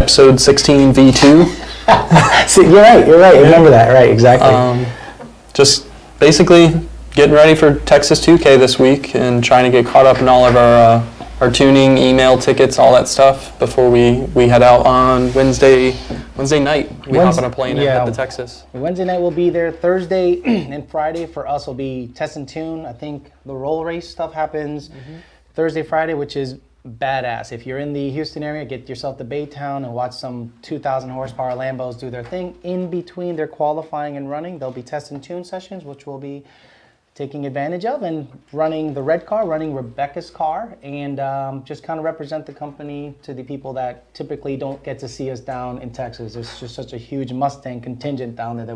episode 16 V2. See, you're right, I remember that, right, exactly. Just basically getting ready for Texas 2K this week and trying to get caught up in all of our tuning, email tickets, all that stuff before we head out on Wednesday night. We hop on a plane and head to Texas. Wednesday night we'll be there. Thursday and Friday for us will be test and tune. I think the roll race stuff happens Thursday, Friday, which is badass. If you're in the Houston area, get yourself to Baytown and watch some 2,000 horsepower Lambos do their thing. In between their qualifying and running, there'll be test and tune sessions, which we'll be taking advantage of, and running the red car, running Rebecca's car, and just kind of represent the company to the people that typically don't get to see us down in Texas. There's just such a huge Mustang contingent down there that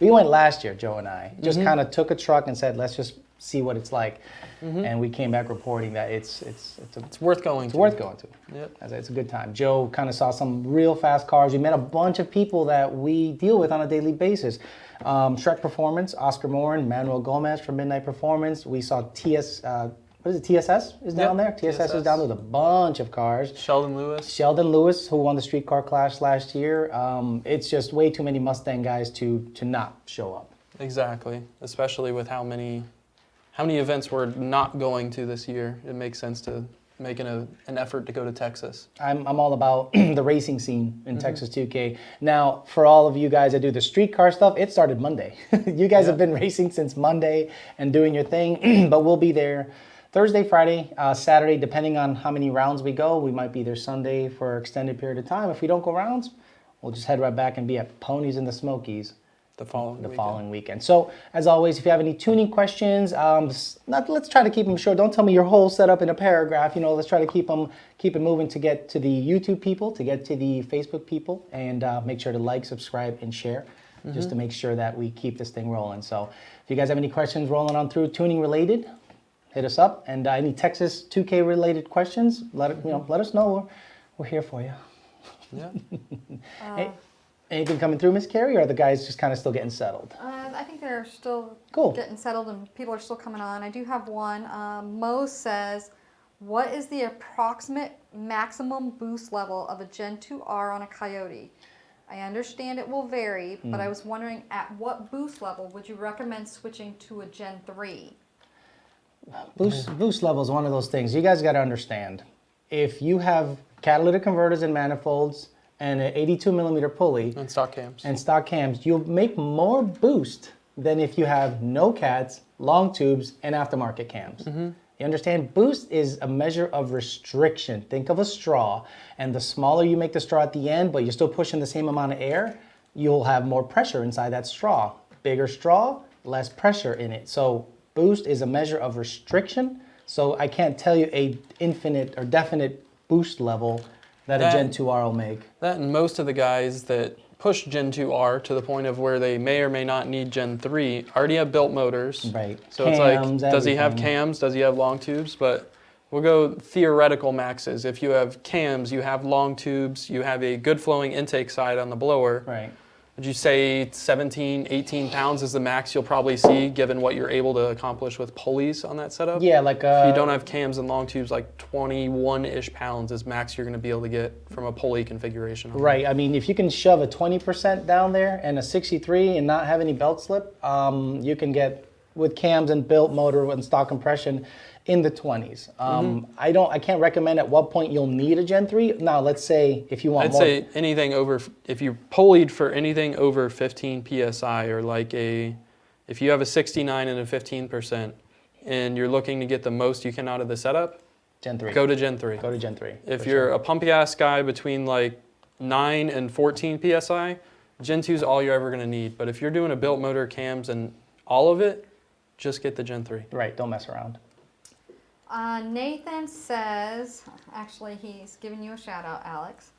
we went last year, Joe and I. Just kind of took a truck and said, let's just see what it's like. And we came back reporting that it's worth going to. Worth going to. Yep. It's a good time. Joe kind of saw some real fast cars. We met a bunch of people that we deal with on a daily basis. Shrek Performance, Oscar Morin, Manuel Gomez from Midnight Performance. We saw TSS is down there. TSS is down there with a bunch of cars. Sheldon Lewis, who won the street car clash last year. It's just way too many Mustang guys to not show up. Exactly, especially with how many events we're not going to this year. It makes sense to make an effort to go to Texas. I'm all about the racing scene in Texas 2K. Now, for all of you guys that do the street car stuff, it started Monday. You guys have been racing since Monday and doing your thing, but we'll be there Thursday, Friday, Saturday, depending on how many rounds we go. We might be there Sunday for an extended period of time. If we don't go rounds, we'll just head right back and be at Ponies in the Smokies the following weekend. So, as always, if you have any tuning questions, let's try to keep them short. Don't tell me your whole setup in a paragraph. Let's try to keep it moving to get to the YouTube people, to get to the Facebook people, and make sure to like, subscribe, and share, just to make sure that we keep this thing rolling. So, if you guys have any questions rolling on through tuning related, hit us up. And any Texas 2K related questions, let us know. We're here for you. Yeah. Hey, anything coming through, Miss Carrie, or are the guys just kind of still getting settled? I think they're still getting settled and people are still coming on. I do have one. Mo says, what is the approximate maximum boost level of a Gen 2R on a Coyote? I understand it will vary, but I was wondering at what boost level would you recommend switching to a Gen 3? Boost level is one of those things. You guys got to understand. If you have catalytic converters and manifolds, and an 82 millimeter pulley and stock cams, you'll make more boost than if you have no cats, long tubes, and aftermarket cams. You understand? Boost is a measure of restriction. Think of a straw, and the smaller you make the straw at the end, but you're still pushing the same amount of air, you'll have more pressure inside that straw. Bigger straw, less pressure in it. So boost is a measure of restriction. So I can't tell you a infinite or definite boost level that a Gen 2R will make. That and most of the guys that push Gen 2R to the point of where they may or may not need Gen 3 already have built motors. Right. So cams, it's like, does he have cams? Does he have long tubes? But we'll go theoretical maxes. If you have cams, you have long tubes, you have a good flowing intake side on the blower. Right. Would you say 17, 18 pounds is the max you'll probably see given what you're able to accomplish with pulleys on that setup? Yeah, like if you don't have cams and long tubes, like 21-ish pounds is max you're going to be able to get from a pulley configuration. Right. I mean, if you can shove a 20% down there and a 63 and not have any belt slip, you can get, with cams and built motor and stock compression, in the 20s. I can't recommend at what point you'll need a Gen 3. Now, let's say if you want more. I'd say anything over, if you pulleyed for anything over 15 PSI, or like if you have a 69 and a 15% and you're looking to get the most you can out of the setup, Gen 3. Go to Gen 3. Go to Gen 3. If you're a pumpy ass guy between like 9 and 14 PSI, Gen 2 is all you're ever gonna need. But if you're doing a built motor, cams, and all of it, just get the Gen 3. Right, don't mess around. Nathan says, actually he's giving you a shout out, Alex.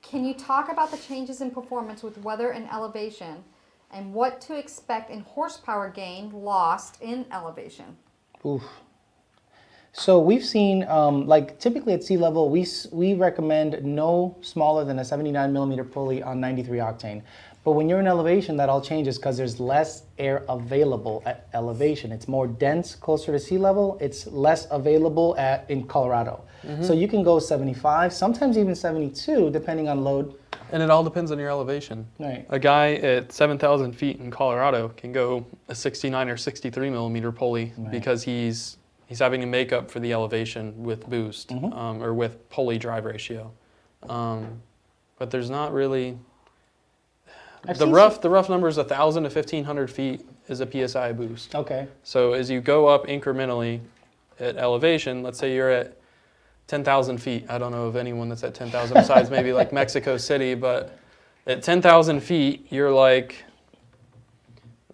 Can you talk about the changes in performance with weather and elevation and what to expect in horsepower gain lost in elevation? Oof. So we've seen, like typically at sea level, we recommend no smaller than a 79 millimeter pulley on 93 octane. But when you're in elevation, that all changes because there's less air available at elevation. It's more dense closer to sea level. It's less available in Colorado. So you can go 75, sometimes even 72, depending on load. And it all depends on your elevation. Right. A guy at 7,000 feet in Colorado can go a 69 or 63 millimeter pulley because he's having to make up for the elevation with boost or with pulley drive ratio. But there's not really... The rough number is 1,000 to 1,500 feet is a PSI boost. Okay. So as you go up incrementally at elevation, let's say you're at 10,000 feet. I don't know of anyone that's at 10,000 besides maybe like Mexico City, but at 10,000 feet, you're like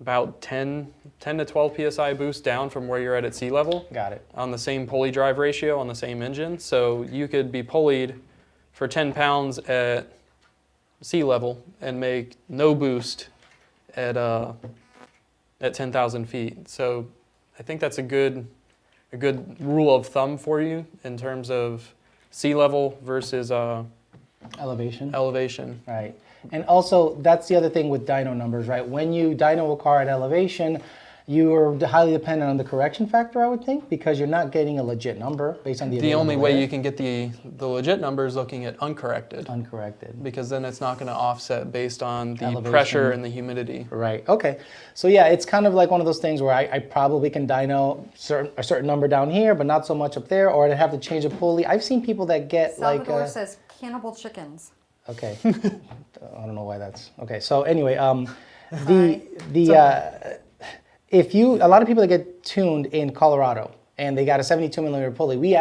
about 10 to 12 PSI boost down from where you're at sea level. Got it. On the same pulley drive ratio on the same engine. So you could be pulleyed for 10 pounds at sea level and make no boost at 10,000 feet. So I think that's a good rule of thumb for you in terms of sea level versus elevation. Right. And also, that's the other thing with dyno numbers, right? When you dyno a car at elevation, you are highly dependent on the correction factor, I would think, because you're not getting a legit number based on the only way you can get the legit number is looking at uncorrected. Uncorrected. Because then it's not going to offset based on the Elevation. pressure and the humidity. Right. Okay. So yeah, it's kind of like one of those things where I probably can dyno a certain number down here, but not so much up there, or I'd have to change a pulley. I've seen people that get Salvador says cannibal chickens. Okay. I don't know why that's... Okay, so anyway, a lot of people that get tuned in Colorado and they got a 72 millimeter pulley, we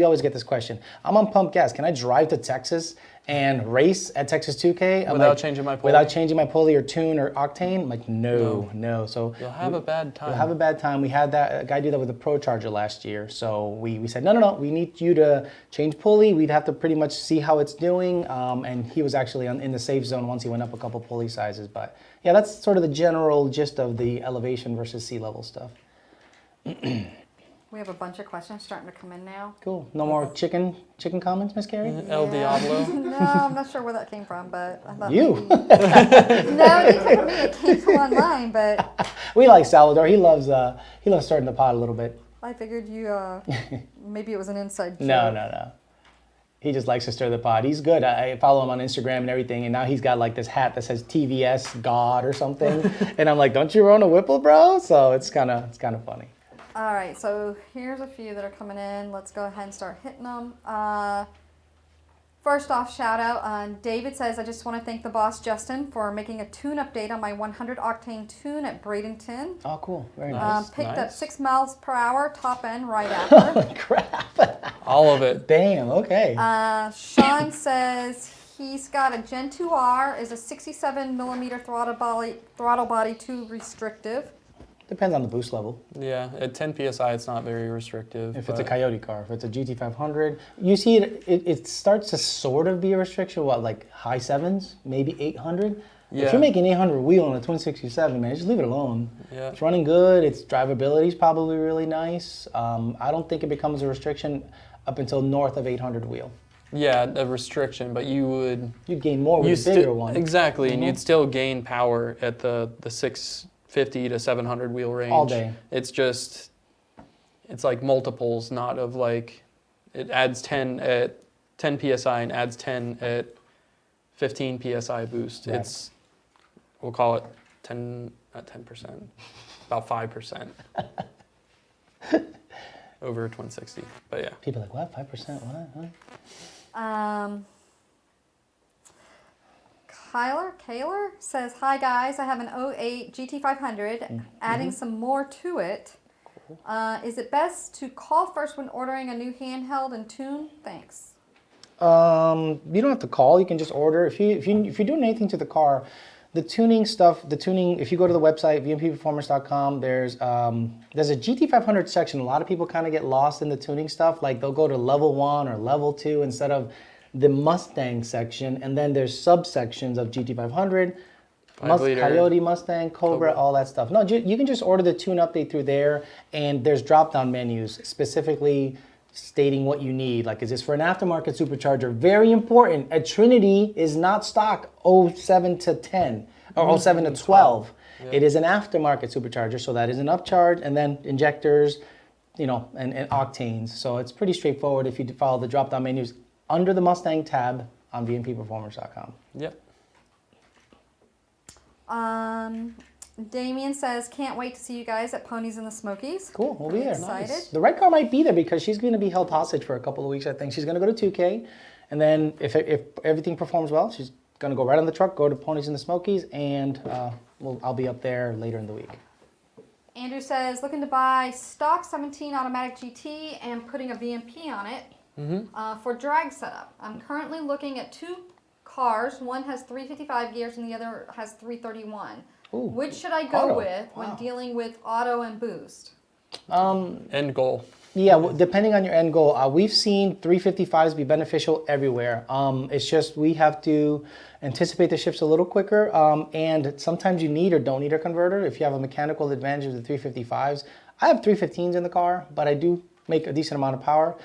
always get this question. I'm on pump gas. Can I drive to Texas and race at Texas 2K? Without changing my pulley? Without changing my pulley or tune or octane? I'm like, no. So you'll have a bad time. You'll have a bad time. We had a guy do that with the Pro Charger last year. So we said, no, we need you to change pulley. We'd have to pretty much see how it's doing. And he was actually in the safe zone once he went up a couple pulley sizes. But yeah, that's sort of the general gist of the elevation versus sea level stuff. We have a bunch of questions starting to come in now. Cool. No more chicken comments, Miss Carrie? El Diablo. No, I'm not sure where that came from, but I thought you. No, it didn't come from me. It came from online, but we like Salvador. He loves starting the pot a little bit. I figured you maybe it was an inside joke. No. He just likes to stir the pot. He's good. I follow him on Instagram and everything, and now he's got like this hat that says TVS God or something. And I'm like, don't you own a Whipple, bro? So it's kind of funny. All right, so here's a few that are coming in. Let's go ahead and start hitting them. First off, shout out. David says, I just want to thank the boss, Justin, for making a tune update on my 100 octane tune at Bradenton. Oh, cool. Very nice. Picked up 6 miles per hour, top end, right after. Holy crap. All of it. Damn, okay. Sean says he's got a Gen2R, is a 67 millimeter throttle body, too restrictive. Depends on the boost level. Yeah, at 10 PSI, it's not very restrictive. If it's a Coyote car, if it's a GT500, you see it starts to sort of be a restriction, like high 7s, maybe 800? Yeah. If you're making 800 wheel on a twin 67, man, just leave it alone. Yeah. It's running good, its drivability is probably really nice. I don't think it becomes a restriction up until north of 800 wheel. Yeah, a restriction, but you'd gain more with a bigger one. Exactly, and you'd still gain power at the 650 to 700 wheel range. All day. It's like multiples, not of like, it adds 10 at 10 PSI and adds 10 at 15 PSI boost. Right. We'll call it 10, not 10%, about 5% over 160, but yeah. People are like, what, 5%, what? Kaylor says, hi guys, I have an 08 GT500, adding some more to it. Cool. Is it best to call first when ordering a new handheld and tune? Thanks. You don't have to call, you can just order. If you're doing anything to the car, the tuning stuff, if you go to the website, VMPPerformance.com, there's a GT500 section. A lot of people kind of get lost in the tuning stuff. Like they'll go to level 1 or level 2 instead of the Mustang section, and then there's subsections of GT500, Coyote, Mustang, Cobra, all that stuff. No, you can just order the tune update through there, and there's drop-down menus specifically stating what you need. Like, is this for an aftermarket supercharger? Very important. A Trinity is not stock 07 to 10 or 07 to 12. Yeah. It is an aftermarket supercharger, so that is an upcharge, and then injectors, you know, and octanes. So it's pretty straightforward if you follow the drop-down menus under the Mustang tab on VMPPerformance.com. Yep. Damien says, can't wait to see you guys at Ponies in the Smokies. Cool, we'll be there. Excited. Nice. The red car might be there because she's going to be held hostage for a couple of weeks, I think. She's going to go to 2K, and then if everything performs well, she's going to go right on the truck, go to Ponies in the Smokies, and I'll be up there later in the week. Andrew says, looking to buy stock 17 automatic GT and putting a VMP on it for drag setup. I'm currently looking at 2 cars. One has 355 gears and the other has 331. Ooh, which should I go with when dealing with auto and boost? End goal. Yeah, depending on your end goal. We've seen 355s be beneficial everywhere. It's just we have to anticipate the shifts a little quicker, and sometimes you need or don't need a converter. If you have a mechanical advantage of the 355s, I have 315s in the car, but I do make a decent amount of power.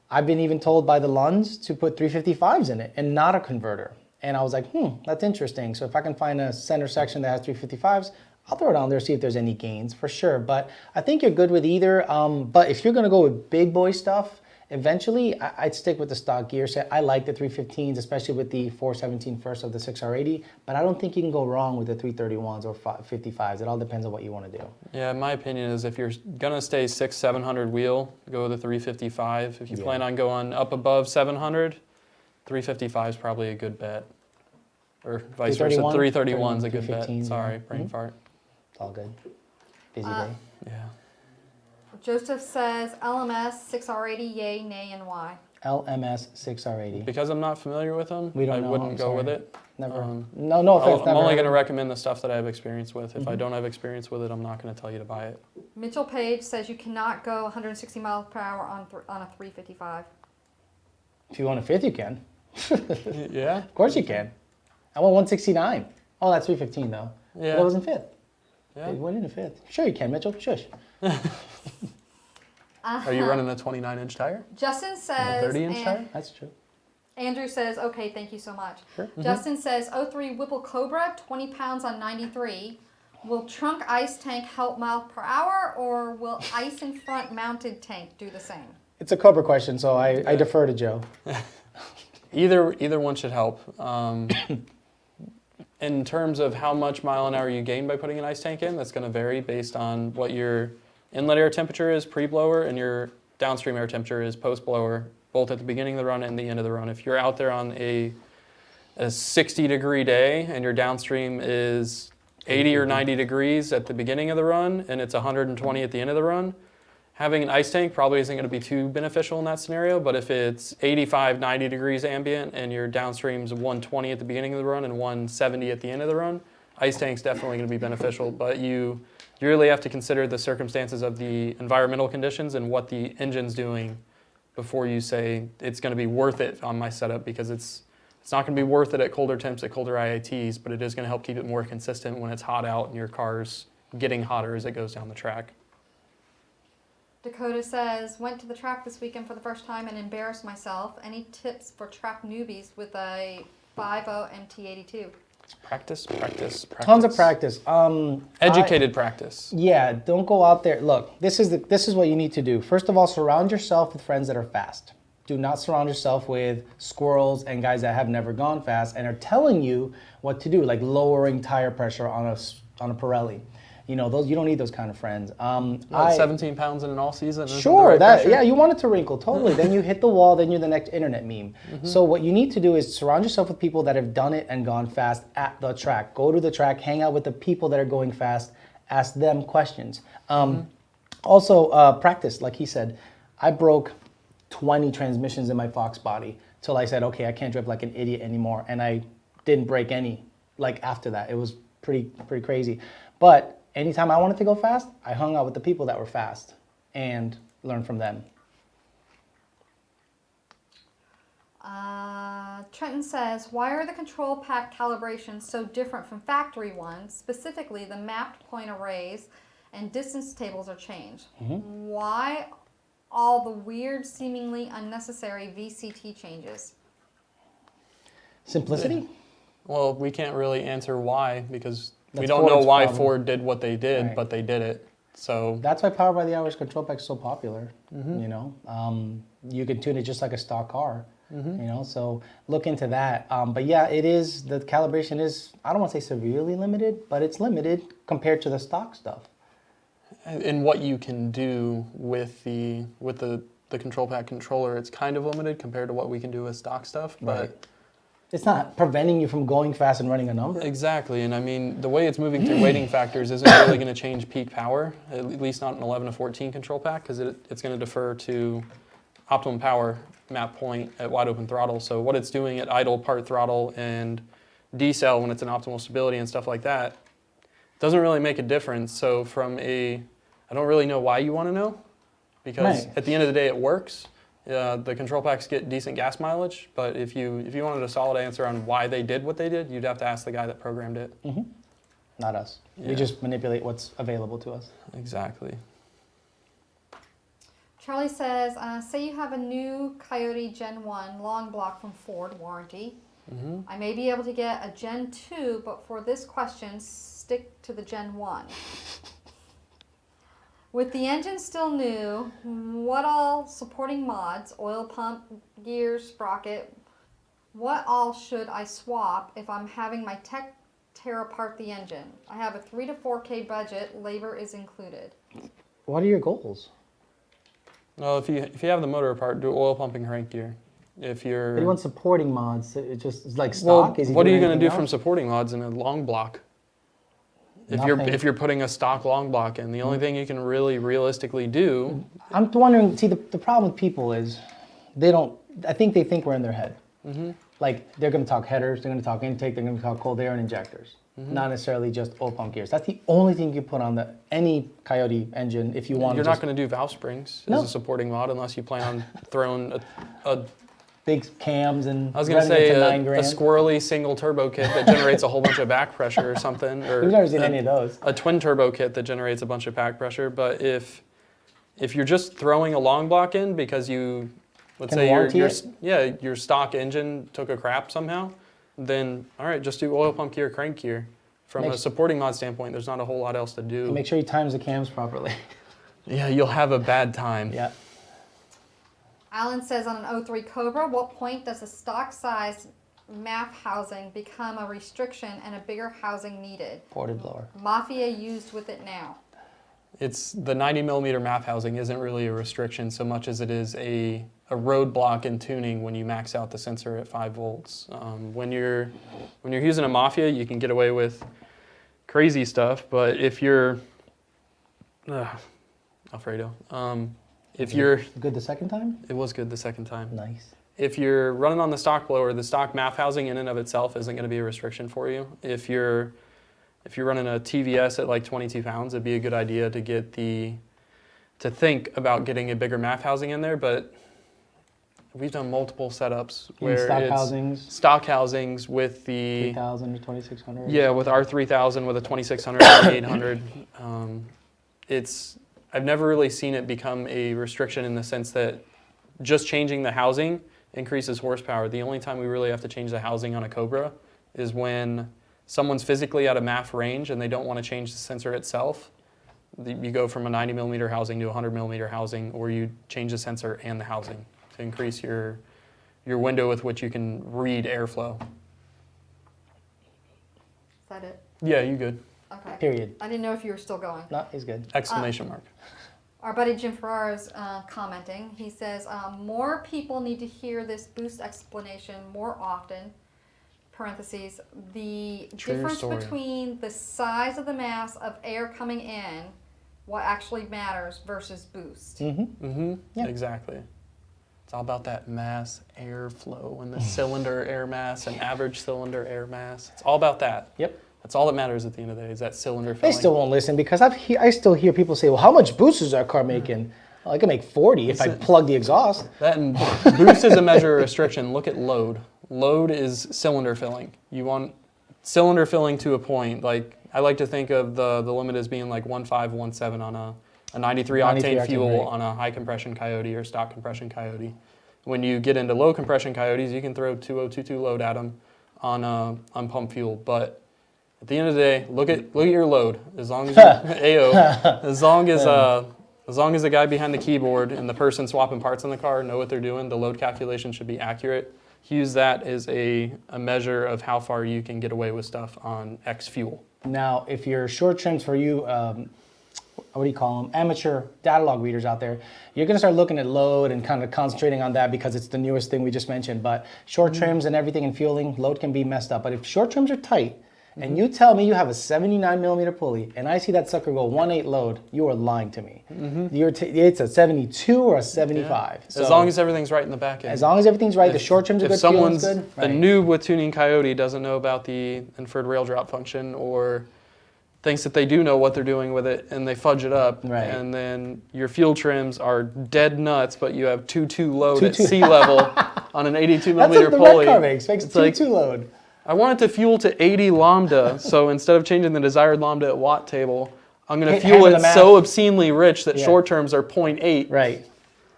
I've been even told by the Lunds to put 355s in it and not a converter. And I was like, that's interesting. So if I can find a center section that has 355s, I'll throw it on there, see if there's any gains for sure. But I think you're good with either. But if you're going to go with big boy stuff, eventually I'd stick with the stock gear set. I like the 315s, especially with the 417 first of the 6R80. But I don't think you can go wrong with the 331s or 55s. It all depends on what you want to do. Yeah, my opinion is if you're going to stay 600-700 wheel, go with the 355. If you plan on going up above 700, 355 is probably a good bet. Or vice versa, 331 is a good bet. Sorry, brain fart. It's all good. Busy day. Yeah. Joseph says, LMS 6R80, yay, nay, and why? LMS 6R80. Because I'm not familiar with them, I wouldn't go with it. Never. No offense. I'm only going to recommend the stuff that I have experience with. If I don't have experience with it, I'm not going to tell you to buy it. Mitchell Page says you cannot go 160 miles per hour on a 355. If you want a fifth, you can. Yeah? Of course you can. I went 169. Oh, that's 315 though. Yeah. That was in fifth. Yeah. It went in fifth. Sure you can, Mitchell. Shush. Are you running a 29-inch tire? Justin says... 30-inch tire? That's true. Andrew says, okay, thank you so much. Sure. Justin says, 03 Whipple Cobra, 20 pounds on 93. Will trunk ice tank help mile per hour, or will ice in front mounted tank do the same? It's a Cobra question, so I defer to Joe. Either one should help. In terms of how much mile an hour you gain by putting an ice tank in, that's going to vary based on what your inlet air temperature is pre-blower and your downstream air temperature is post-blower, both at the beginning of the run and the end of the run. If you're out there on a 60-degree day and your downstream is 80 or 90 degrees at the beginning of the run and it's 120 at the end of the run, having an ice tank probably isn't going to be too beneficial in that scenario, but if it's 85, 90 degrees ambient and your downstream's 120 at the beginning of the run and 170 at the end of the run, ice tank's definitely going to be beneficial, but you really have to consider the circumstances of the environmental conditions and what the engine's doing before you say it's going to be worth it on my setup, because it's not going to be worth it at colder temps, at colder IATs, but it is going to help keep it more consistent when it's hot out and your car's getting hotter as it goes down the track. Dakota says, went to the track this weekend for the first time and embarrassed myself. Any tips for track newbies with a 5.0 MT82? Practice. Tons of practice. Educated practice. Yeah, don't go out there. Look, this is what you need to do. First of all, surround yourself with friends that are fast. Do not surround yourself with squirrels and guys that have never gone fast and are telling you what to do, like lowering tire pressure on a Pirelli. You know, those, you don't need those kind of friends. 17 pounds in an all season? Sure, yeah, you want it to wrinkle, totally. Then you hit the wall, then you're the next internet meme. So what you need to do is surround yourself with people that have done it and gone fast at the track. Go to the track, hang out with the people that are going fast, ask them questions. Also, practice, like he said. I broke 20 transmissions in my Fox body till I said, okay, I can't drive like an idiot anymore. And I didn't break any, like after that. It was pretty crazy. But anytime I wanted to go fast, I hung out with the people that were fast and learned from them. Trenton says, why are the control pack calibrations so different from factory ones? Specifically, the mapped point arrays and distance tables are changed. Why all the weird, seemingly unnecessary VCT changes? Simplicity? Well, we can't really answer why because we That's don't know Ford's why problem. Ford did what they did, Right. but they did it. So That's why Power by the Hour's control pack is so popular. You know, you can tune it just like a stock car. You know, so look into that. But yeah, it is, the calibration is, I don't want to say severely limited, but it's limited compared to the stock stuff. and what you can do with the control pack controller, it's kind of limited compared to what we can do with stock stuff. But Right. It's not preventing you from going fast and running a number. exactly, and I mean the way it's moving through weighting factors isn't really going to change peak power, at least not an 11 to 14 control pack, because it's going to defer to optimum power map point at wide open throttle. So what it's doing at idle, part throttle, and decel when it's in optimal stability and stuff like that doesn't really make a difference. So I don't really know why you want to know, because Right. at the end of the day it works. The control packs get decent gas mileage, but if you wanted a solid answer on why they did what they did, you'd have to ask the guy that programmed it. Not us. Yeah. We just manipulate what's available to us. Exactly. Charlie says, say you have a new Coyote Gen 1 long block from Ford warranty. I may be able to get a Gen 2, but for this question, stick to the Gen 1. With the engine still new, what all supporting mods, oil pump, gears, sprocket, what all should I swap if I'm having my tech tear apart the engine? I have a 3 to 4K budget, labor is included. What are your goals? Well, if you have the motor apart, do oil pumping crank gear. If you're But you want supporting mods. It just it's like well, stock. Is he what are doing you going to anything do from else? supporting mods in a long block? Nothing. If you're putting a stock long block in, the only thing you can really realistically do. I'm wondering. See, the problem with people is they don't. I think they think we're in their head. Like they're going to talk headers, they're going to talk intake, they're going to talk cold air and injectors. Not necessarily just oil pump gears. That's the only thing you put on any Coyote engine if you want. You're to not going to do valve springs No. as a supporting mod unless you plan on throwing a big cams and. I was going to running say it to a $9,000. squirrely single turbo kit that generates a whole bunch of back pressure or something, or We've never seen any of those. a twin turbo kit that generates a bunch of back pressure. But if you're just throwing a long block in because let's Can say warranty it? your stock engine took a crap somehow, then all right, just do oil pump gear, crank gear. From a supporting mod standpoint, there's not a whole lot else to do. Make sure you times the cams properly. Yeah, you'll have a bad time. Yeah. Alan says on an 03 Cobra, what point does a stock size MAF housing become a restriction and a bigger housing needed? Ported blower. Mafia used with it now. It's the 90 millimeter MAF housing isn't really a restriction so much as it is a roadblock in tuning when you max out the sensor at 5 volts. When you're using a Mafia, you can get away with crazy stuff, but if you're Alfredo, if you're Good the second time? it was good the second time. Nice. If you're running on the stock blower, the stock MAF housing in and of itself isn't going to be a restriction for you. If you're running a TVS at like 22 pounds, it'd be a good idea to think about getting a bigger MAF housing in there, but we've done multiple setups where stock it's housings? stock housings with the 3,000 to 2,600. yeah, with our 3000, with a 2600, and 800. I've never really seen it become a restriction in the sense that just changing the housing increases horsepower. The only time we really have to change the housing on a Cobra is when someone's physically at a MAF range and they don't want to change the sensor itself. You go from a 90 millimeter housing to a 100 millimeter housing, or you change the sensor and the housing to increase your window with which you can read airflow. Is that it? Yeah, you good. Okay. Period. I didn't know if you were still going. No, he's good. Exclamation mark. Our buddy Jim Ferrara's commenting. He says, more people need to hear this boost explanation more often. Parentheses, the True difference story. between the size of the mass of air coming in, what actually matters versus boost. Mm-hmm. Yeah. Exactly. It's all about that mass airflow and the cylinder air mass and average cylinder air mass. It's all about that. Yep. That's all that matters at the end of the day is that cylinder They filling. still won't listen because I still hear people say, well, how much boost is that car making? Well, I can make 40 if I plug the exhaust. That and boost is a measure of restriction. Look at load. Load is cylinder filling. You want cylinder filling to a point. Like I like to think of the limit as being like 1.5, 1.7 on a 93 octane fuel on a high compression Coyote or stock compression Coyote. When you get into low compression Coyotes, you can throw 2.022 load at them on pump fuel. But at the end of the day, look at your load. As long as as long as the guy behind the keyboard and the person swapping parts in the car know what they're doing, the load calculation should be accurate. Use that as a measure of how far you can get away with stuff on X fuel. Now, if you're short trims for you, what do you call them? Amateur data log readers out there, you're going to start looking at load and kind of concentrating on that because it's the newest thing we just mentioned. But short trims and everything and fueling, load can be messed up. But if short trims are tight, and you tell me you have a 79 millimeter pulley, and I see that sucker go 1.8 load, you are lying to me. It's a 72 or a 75. Yeah. So as long as everything's right in the back end. As long as everything's right, the short trims are good, fueling's good. If someone's a noob with tuning Coyote doesn't know about the inferred rail drop function or thinks that they do know what they're doing with it and they fudge it up, and then your fuel trims are dead nuts, but you have 2.2 load at sea level on an 82 millimeter pulley. That's what the red car makes 2.2 load. I want it to fuel to 80 lambda, so instead of changing the desired lambda at watt table, I'm going to fuel it so obscenely rich that short terms are 0.8. Right.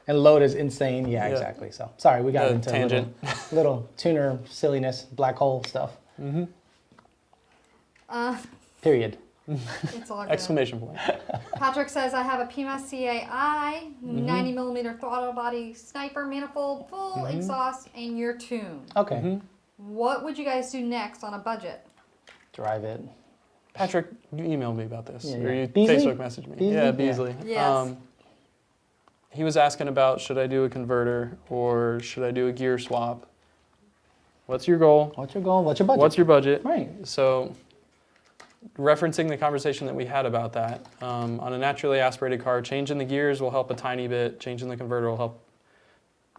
And load is insane. Yeah, exactly. So sorry, we got into tangent. Little tuner silliness, black hole stuff. Period. It's all good. Exclamation point. Patrick says, I have a PMAS CAI, 90 millimeter throttle body sniper manifold, full exhaust, and your tune. Okay. What would you guys do next on a budget? Drive it. Patrick, you emailed me about this. Yeah, or you Beasley? Facebook messaged me. Beasley? Yeah, Beasley. Yes. He was asking about, should I do a converter or should I do a gear swap? What's your goal? What's your goal? What's your budget? What's your budget? Right. So, referencing the conversation that we had about that, on a naturally aspirated car, changing the gears will help a tiny bit. Changing the converter will help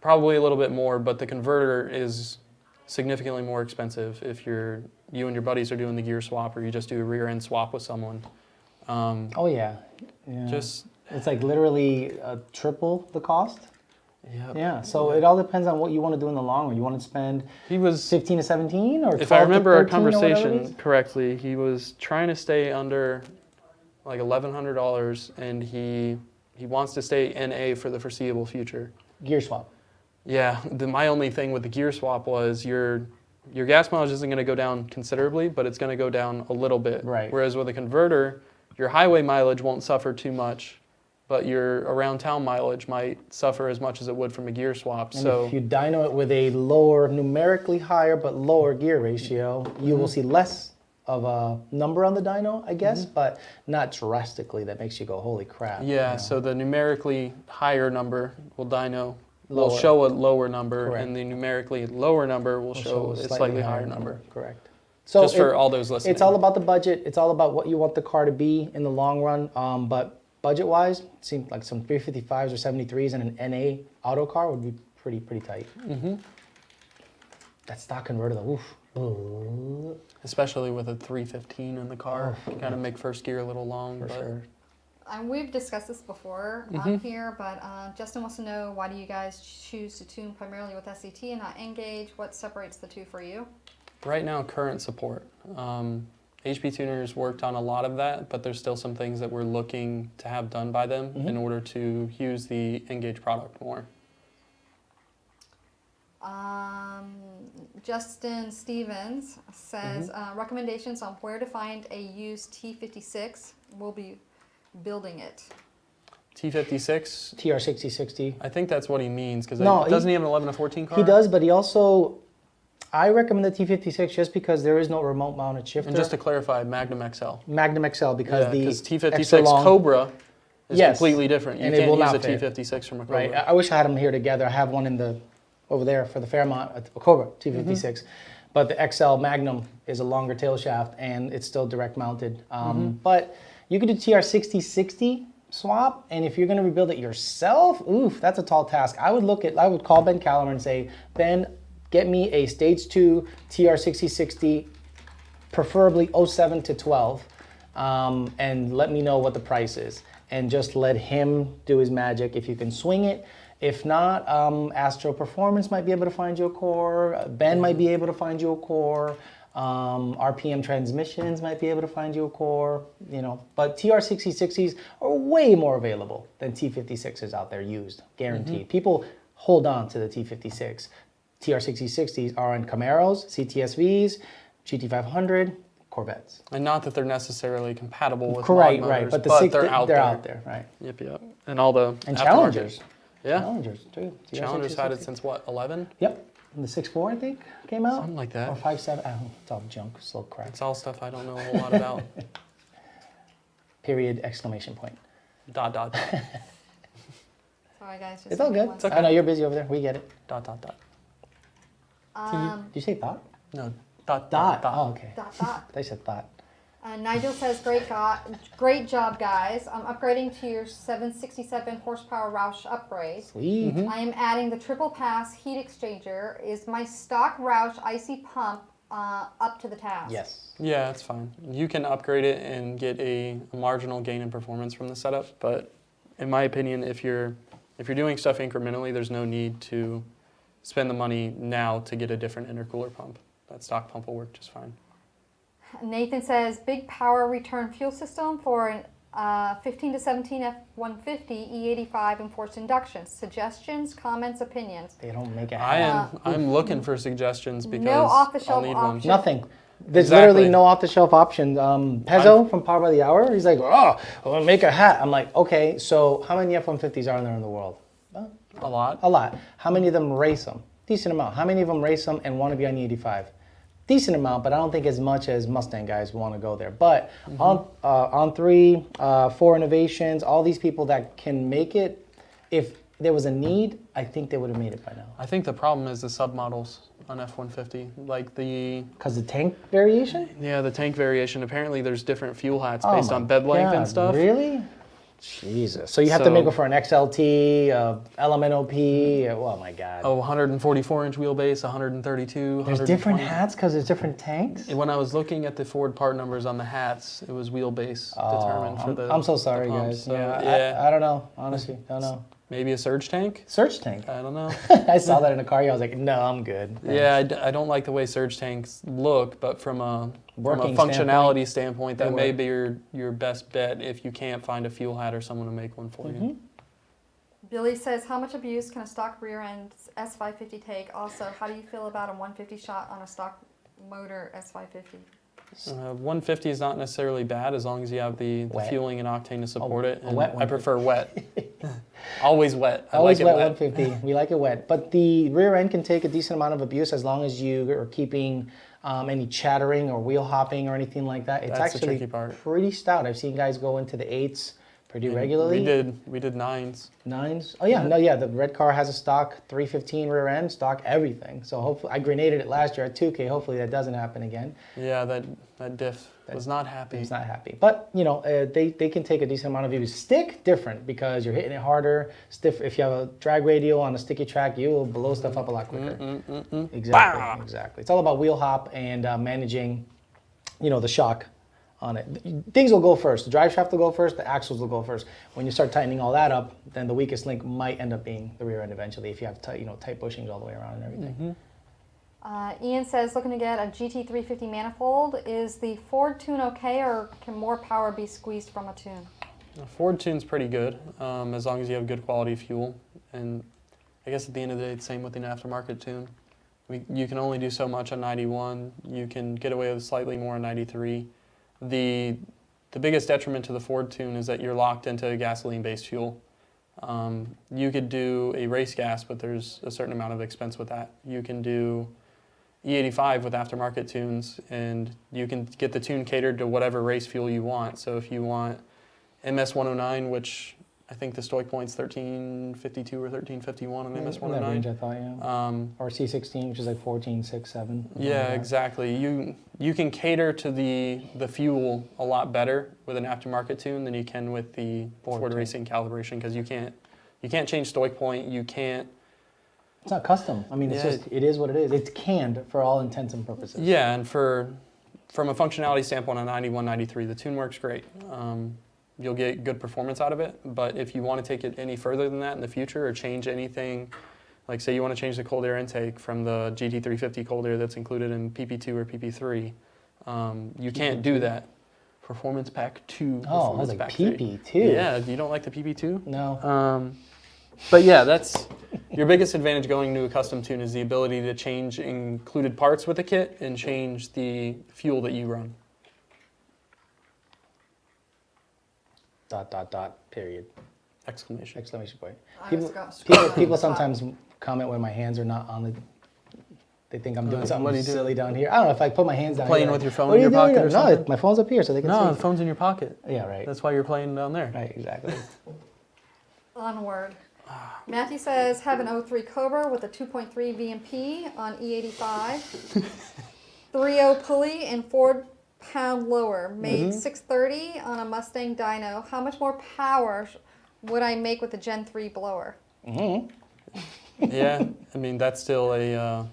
probably a little bit more, but the converter is significantly more expensive if you and your buddies are doing the gear swap or you just do a rear end swap with someone. Oh yeah. It's like literally triple the cost. Yep. Yeah. So it all depends on what you want to do in the long run. You want to spend 15 to 17 or 12 if I remember to our 13 conversation correctly, he was trying to stay under like $1,100 and he wants to stay NA for the foreseeable future. Gear swap. Yeah, my only thing with the gear swap was your gas mileage isn't going to go down considerably, but it's going to go down a little bit. Right. Whereas with a converter, your highway mileage won't suffer too much, but your around town mileage might suffer as much as it would from a gear swap. And so if you dyno it with a lower, numerically higher but lower gear ratio, you will see less of a number on the dyno, I guess, but not drastically. That makes you go, holy crap. Yeah, so the numerically higher number will dyno. Lower. Will show a lower number, Correct. and the numerically lower number will show a slightly higher number. Correct. So just for all those listening. It's all about the budget. It's all about what you want the car to be in the long run. But budget-wise, it seems like some 355s or 73s and an NA auto car would be pretty tight. That stock converter, though, oof. Especially with a 315 in the car, kind of make first gear a little long. For sure. We've discussed this before on here, but Justin wants to know, why do you guys choose to tune primarily with SCT and not Engage? What separates the two for you? Right now, current support. HPTuners worked on a lot of that, but there's still some things that we're looking to have done by them in order to use the Engage product more. Justin Stevens says, recommendations on where to find a used T56. We'll be building it. T56? TR6060. I think that's what he means, because doesn't he have an 11 to 14 car? He does, but he also, I recommend the T56 just because there is no remote mounted shifter. And just to clarify, Magnum XL. Magnum XL, because the T56 Cobra is completely different. You and can't use a fit. T56 from a Cobra. Right. I wish I had them here together. I have one in over there for the Fairmont, a Cobra T56. But the XL Magnum is a longer tail shaft and it's still direct mounted. But you could do TR6060 swap, and if you're going to rebuild it yourself, oof, that's a tall task. I would call Ben Calimer and say, Ben, get me a stage 2 TR6060, preferably 07 to 12, and let me know what the price is. and just let him do his magic if you can swing it. If not, Astro Performance might be able to find you a core. Ben might be able to find you a core. RPM Transmissions might be able to find you a core, you know. But TR6060s are way more available than T56s out there used, guaranteed. People hold on to the T56. TR6060s are on Camaros, CTSVs, GT500, Corvettes. And not that they're necessarily compatible with Right, mod right. motors, But they're out there. right. Yep. And all the And aftermarket. Challengers. Yeah. Challengers, too. Challengers had it since what, 11? Yep. And the 6.4, I think, came out. Something like that. Or 5.7. Oh, it's all junk, slow crap. It's all stuff I don't know a whole lot about. Period, exclamation point. ... Dot. Sorry, guys. It's all good. It's I know you're busy over there. We get it. Dot. Did you say thought? No. Dot. Oh, okay. Dot. They said thought. Nigel says, great job, guys. I'm upgrading to your 767 horsepower Roush upgrade. Sweet. I am adding the triple pass heat exchanger. Is my stock Roush icy pump up to the task? Yes. Yeah, that's fine. You can upgrade it and get a marginal gain in performance from the setup, but in my opinion, if you're doing stuff incrementally, there's no need to spend the money now to get a different intercooler pump. That stock pump will work just fine. Nathan says, big power return fuel system for an 15 to 17 F-150 E85 enforced induction. Suggestions, comments, opinions. They don't make it happen. I'm looking for suggestions because no off-the-shelf I'll need one. option. Nothing. There's Exactly. literally no off-the-shelf option. Pezzo from Power by the Hour, he's like, oh, I want to make a hat. I'm like, okay, so how many F-150s are there in the world? A lot. A lot. How many of them race them? Decent amount. How many of them race them and want to be on the 85? Decent amount, but I don't think as much as Mustang guys want to go there. But on 3, 4 Innovations, all these people that can make it, if there was a need, I think they would have made it by now. I think the problem is the submodels on F-150, like Because the tank variation? the tank variation. Apparently, there's different fuel hats Oh based my on bed length God, and stuff. Really? Jesus. So you have to make it for an XLT, LMNOP. Oh my God. Oh, 144-inch wheelbase, 132. There's different hats because there's different tanks? When I was looking at the Ford part numbers on the hats, it was wheelbase determined for the. I'm so sorry, the pump. guys. So, yeah, I don't know. Honestly, don't know. Maybe a surge tank? Surge tank. I don't know. I saw that in a car. I was like, no, I'm good. Yeah, I don't like the way surge tanks look, but from a Working functionality standpoint, that they may work. be your best bet if you can't find a fuel hat or someone to make one for you. Billy says, how much abuse can a stock rear end S550 take? Also, how do you feel about a 150 shot on a stock motor S550? 150 is not necessarily bad as long as you have the fueling and octane to support it. And wet I prefer wet. Always wet. I Always like wet it wet. 150. We like it wet. But the rear end can take a decent amount of abuse as long as you are keeping any chattering or wheel hopping or anything like that. It's That's the actually tricky part. pretty stout. I've seen guys go into the 8s pretty regularly. We did 9s. 9s? Oh yeah, no, yeah. The red car has a stock 315 rear end, stock everything. So hopefully, I grenaded it last year at 2K. Hopefully that doesn't happen again. Yeah, that diff was not happy. He's not happy. But, you know, they can take a decent amount of abuse. Stick, different, because you're hitting it harder. Stiff, if you have a drag radial on a sticky track, you will blow stuff up a lot quicker. Exactly, exactly. It's all about wheel hop and managing, you know, the shock on it. Things will go first. The drive shaft will go first. The axles will go first. When you start tightening all that up, then the weakest link might end up being the rear end eventually if you have tight bushings all the way around and everything. Ian says, looking to get a GT350 manifold. Is the Ford tune okay, or can more power be squeezed from a tune? A Ford tune's pretty good, as long as you have good quality fuel. And I guess at the end of the day, it's the same with an aftermarket tune. You can only do so much on 91. You can get away with slightly more on 93. The biggest detriment to the Ford tune is that you're locked into a gasoline-based fuel. You could do a race gas, but there's a certain amount of expense with that. You can do E85 with aftermarket tunes, and you can get the tune catered to whatever race fuel you want. So if you want MS109, which I think the stoic point's 1352 or 1351 on MS109. In that range, I thought, yeah. Or C16, which is like 14, 6, 7. Yeah, exactly. You can cater to the fuel a lot better with an aftermarket tune than you can with the Ford Racing calibration, because you can't change stoic point. You can't. It's not custom. I mean, it is what it is. It's canned for all intents and purposes. Yeah, and from a functionality standpoint on 91, 93, the tune works great. you'll get good performance out of it. But if you want to take it any further than that in the future or change anything, like say you want to change the cold air intake from the GT350 cold air that's included in PP2 or PP3, you can't do that. Performance Pack 2. Oh, I was like PP2. Yeah, you don't like the PP2? No. But yeah, that's your biggest advantage going to a custom tune is the ability to change included parts with the kit and change the fuel that you run. ... Period. Exclamation. Exclamation point. I People, just got screwed people up. sometimes comment when my hands are not on the. They think I'm doing What something do you do? silly down here. I don't know if I put my hands down Playing here. with your phone What in are your you pocket doing? or No, something? my phone's up here so they can No, the see. phone's in your pocket. Yeah, right. That's why you're playing down there. Right, exactly. Onward. Matthew says, have an 03 Cobra with a 2.3 VMP on E85. 3.0 pulley and 4 pound lower. Made 630 on a Mustang dyno. How much more power would I make with the Gen 3 blower? Yeah, I mean, that's still a...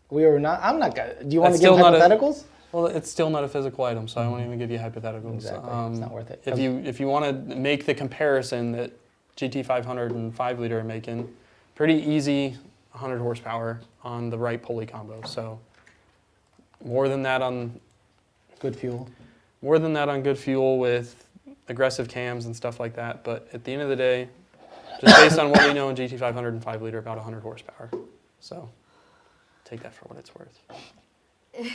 We are not. I'm not gonna. Do you want That's to give still not a- hypotheticals? Well, it's still not a physical item, so I won't even give you hypotheticals. Exactly. It's not worth it. If you want to make the comparison that GT500 and 5 liter are making, pretty easy 100 horsepower on the right pulley combo. So more than that on Good fuel. more than that on good fuel with aggressive cams and stuff like that. But at the end of the day, just based on what we know in GT500 and 5 liter, about 100 horsepower. So take that for what it's worth.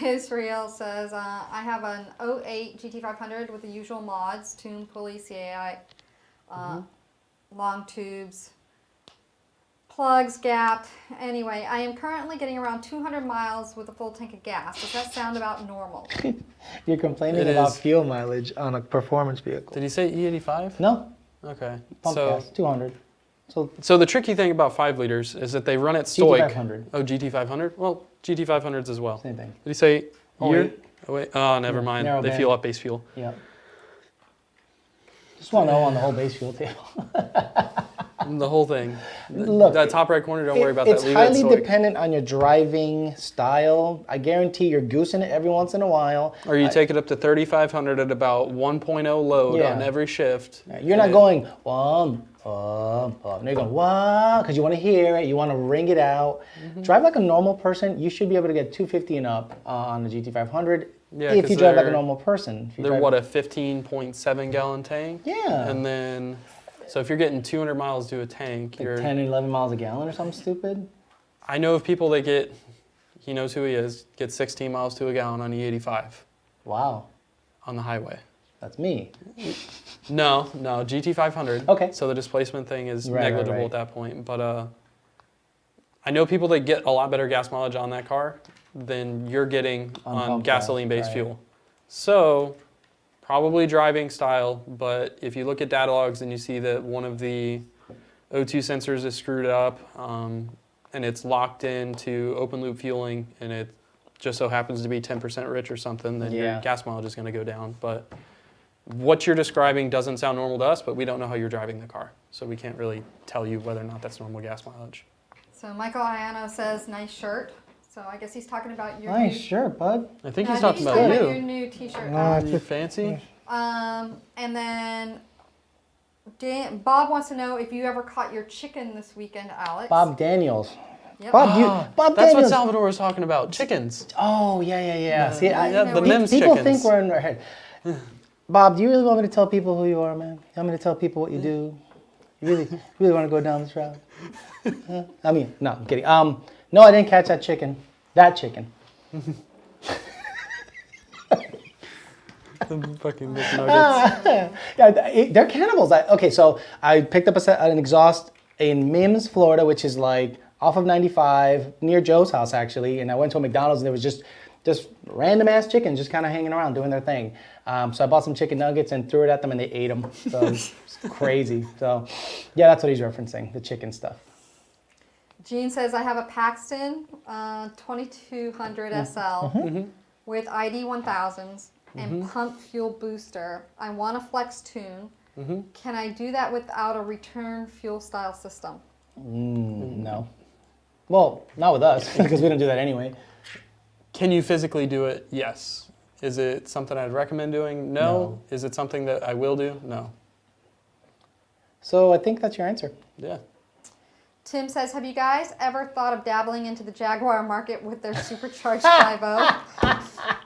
Israel says, I have an 08 GT500 with the usual mods, tune, pulley, CAI, long tubes, plugs, gapped. Anyway, I am currently getting around 200 miles with a full tank of gas. Does that sound about normal? You're complaining It about is. fuel mileage on a performance vehicle. Did he say E85? No, Okay. pump So gas, 200. So the tricky thing about 5 liters is that they run it stoic. GT500. Oh, GT500? Well, GT500s as well. Same thing. Did he say Oh, year? wait. Oh, wait. Oh, never mind. narrow They band. fuel up base fuel. Yep. Just want to know on the whole base fuel table. The whole thing. Look, That top right corner, don't worry about that. It's Leave it highly stoic. dependent on your driving style. I guarantee you're goosing it every once in a while. Or you take it up to 3,500 at about 1.0 load Yeah. on every shift. You're not going, no, you're going, wow, because you want to hear it, you want to ring it out. Drive like a normal person, you should be able to get 250 and up on the GT500 Yeah, if 'cause you drive like a they're- normal person. If you They're drive, what, a 15.7 gallon tank? Yeah. And then, so if you're getting 200 miles to a tank, like you're... 10 or 11 miles a gallon or something stupid? I know of people that get, he knows who he is, get 16 miles to a gallon on E85 Wow, on the highway. that's me. No, GT500. Okay. So the displacement thing is Right, negligible right. at that point. But I know people that get a lot better gas mileage on that car than you're getting On on pump gas, gasoline-based right. fuel. So probably driving style, but if you look at data logs and you see that one of the O2 sensors is screwed up and it's locked into open loop fueling and it just so happens to be 10% rich or something, then Yeah. your gas mileage is going to go down. But what you're describing doesn't sound normal to us, but we don't know how you're driving the car. So we can't really tell you whether or not that's normal gas mileage. So Michael Iano says, nice shirt. So I guess he's talking about your Nice new... shirt, bud. I think No, he's I talking think about your you. new t-shirt. You fancy? And then Bob wants to know if you ever caught your chicken this weekend, Alex. Bob Daniels. Yep. Bob That's Daniels. what Salvador was talking about, chickens. Oh, yeah. See, Yeah, the Pe- Mims people chickens. think we're in our head. Bob, do you really want me to tell people who you are, man? You want me to tell people what you do? You really want to go down this route? Huh? I mean, no, I'm kidding. No, I didn't catch that chicken. That chicken. Fucking McNuggets. Yeah, they're cannibals. Okay, so I picked up an exhaust in Mims, Florida, which is like off of 95, near Joe's house actually. And I went to a McDonald's and there was just random ass chickens just kind of hanging around doing their thing. So I bought some chicken nuggets and threw it at them and they ate them. So it's crazy. So yeah, that's what he's referencing, the chicken stuff. Gene says, I have a Paxton 2200 SL with ID 1000s and pump fuel booster. I want a flex tune. Can I do that without a return fuel style system? No. Well, not with us because we don't do that anyway. Can you physically do it? Yes. Is it something I'd recommend doing? No. Is it something that I will do? No. So I think that's your answer. Yeah. Tim says, have you guys ever thought of dabbling into the Jaguar market with their supercharged 5.0?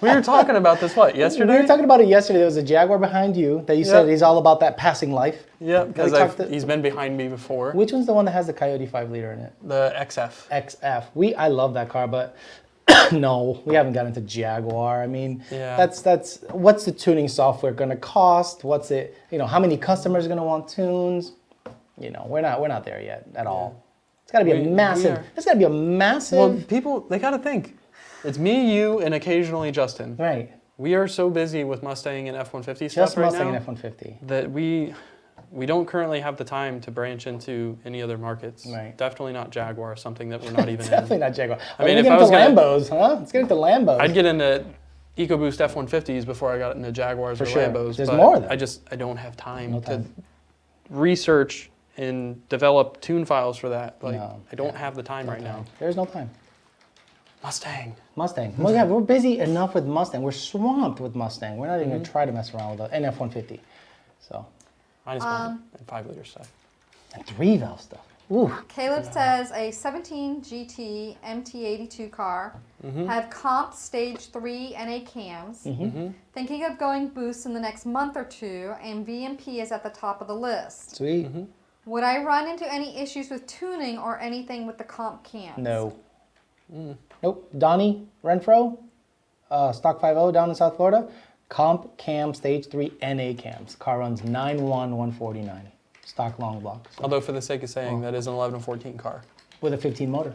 We were talking about this, yesterday? We were talking about it yesterday. There was a Jaguar behind you that you said he's all about that passing life. Yeah, because he's been behind me before. Which one's the one that has the Coyote 5-liter in it? The XF. XF. I love that car, but no, we haven't gotten into Jaguar. I mean, that's what's the tuning software going to cost? What's it? How many customers are going to want tunes? We're not there yet at all. It's got to be a massive. It's got to be a massive. Well, people they got to think. It's me, you, and occasionally Justin. Right. We are so busy with Mustang and F-150 stuff Just right Mustang now and F-150 that we don't currently have the time to branch into any other markets. Right. Definitely not Jaguar, something that we're not even Definitely in. not Jaguar. I mean, if get I was into gonna, Lambos, huh? Let's get into Lambos. I'd get into EcoBoost F-150s before I got into Jaguars or Lambos. There's more of them. I don't have time to research and develop tune files for that. I don't have the time right now. There's no time. Mustang. Well, yeah, we're busy enough with Mustang. We're swamped with Mustang. We're not even going to try to mess around with the F-150. So. Mine is fine. And 5-liter stuff. And 3-valve stuff. Ooh. Caleb says a 17 GT MT82 car, have comped stage 3 NA cams, thinking of going boost in the next month or two, and VMP is at the top of the list. Sweet. Would I run into any issues with tuning or anything with the comp cams? No. Nope. Donnie Renfro, stock 5.0 down in South Florida, comp cam stage 3 NA cams. Car runs 91149. Stock long block. So. Although for the sake of saying, that is an 1114 car. With a 15 motor.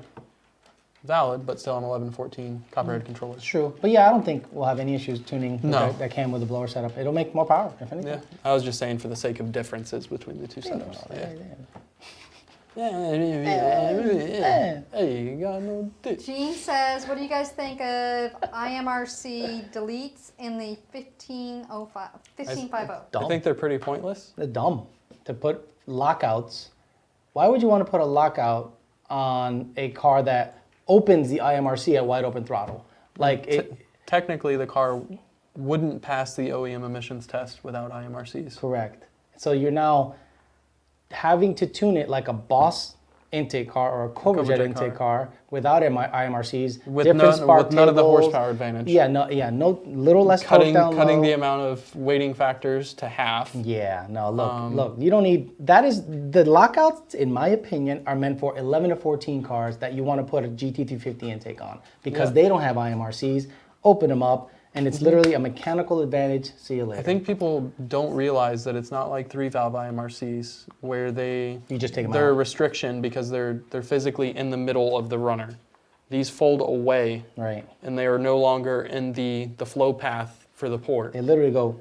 Valid, but still an 1114 copperhead controller. True. But yeah, I don't think we'll have any issues tuning that cam with the blower setup. It'll make more power, if anything. Yeah. I was just saying for the sake of differences between the two setups. Hey, you got no dick. Gene says, what do you guys think of IMRC deletes in the 1550? I think they're pretty pointless. They're dumb. To put lockouts. Why would you want to put a lockout on a car that opens the IMRC at wide open throttle? Technically, the car wouldn't pass the OEM emissions test without IMRCs. Correct. So you're now having to tune it like a Boss intake car or a Cobra Jet intake car without IMRCs. With none of the horsepower advantage. No, little less torque down cutting low. the amount of weighting factors to half. Yeah, no, look, you don't need, the lockouts, in my opinion, are meant for 11 to 14 cars that you want to put a GT350 intake on because they don't have IMRCs, open them up, and it's literally a mechanical advantage. See you later. I think people don't realize that it's not like 3-valve IMRCs where you just take them they're out. A restriction because they're physically in the middle of the runner. These fold away, right, and they are no longer in the flow path for the port. They literally go,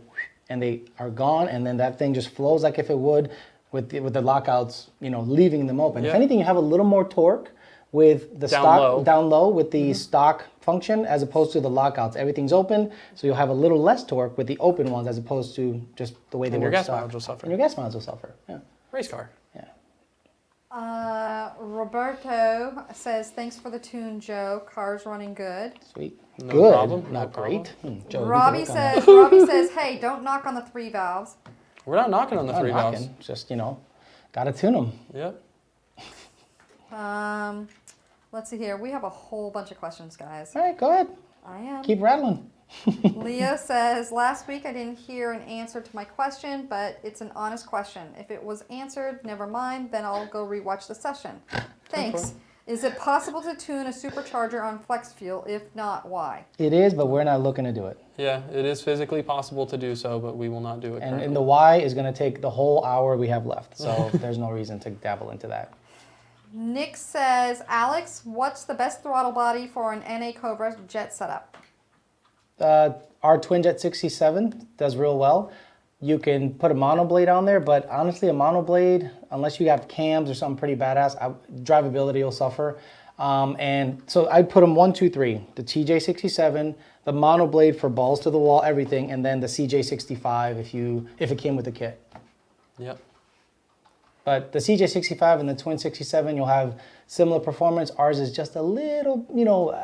and they are gone, and then that thing just flows like if it would with the lockouts, leaving them open. If anything, you have a little more torque with the down low with the stock function as opposed to the lockouts. Everything's open, so you'll have a little less torque with the open ones as opposed to just the way they work. Your gas mileage will suffer. And your gas mileage will suffer. Yeah. Race car. Yeah. Roberto says, thanks for the tune, Joe. Car's running good. Sweet. No problem. Not great. Joe, Robbie says, hey, don't knock on the 3 valves. We're not knocking on the 3 valves. Just, gotta tune them. Yep. Let's see here. We have a whole bunch of questions, guys. All right, go ahead. I am. Keep rattling. Leo says, last week I didn't hear an answer to my question, but it's an honest question. If it was answered, never mind, then I'll go rewatch the session. Thanks. Is it possible to tune a supercharger on flex fuel? If not, why? It is, but we're not looking to do it. Yeah, it is physically possible to do so, but we will not do it currently. And the why is going to take the whole hour we have left, so there's no reason to dabble into that. Nick says, Alex, what's the best throttle body for an NA Cobra jet setup? Our Twin Jet 67 does real well. You can put a monoblade on there, but honestly, a monoblade, unless you have cams or something pretty badass, drivability will suffer. And so I'd put them 1, 2, 3. The TJ67, the monoblade for balls to the wall, everything, and then the CJ65 if it came with the kit. Yep. But the CJ65 and the Twin 67, you'll have similar performance. Ours is just a little,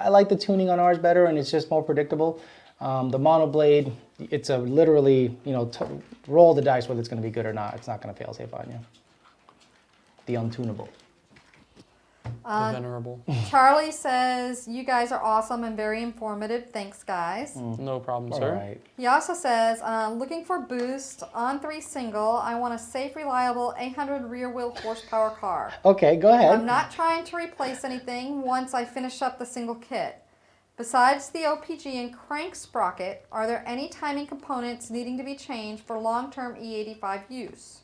I like the tuning on ours better, and it's just more predictable. The monoblade, it's a literally, roll the dice whether it's going to be good or not. It's not going to fail safe on you. The untunable. The venerable. Charlie says, you guys are awesome and very informative. Thanks, guys. No problem, sir. All right. He also says, looking for boost on 3 single. I want a safe, reliable 800 rear wheel horsepower car. Okay, go ahead. I'm not trying to replace anything once I finish up the single kit. Besides the OPG and crank sprocket, are there any timing components needing to be changed for long-term E85 use?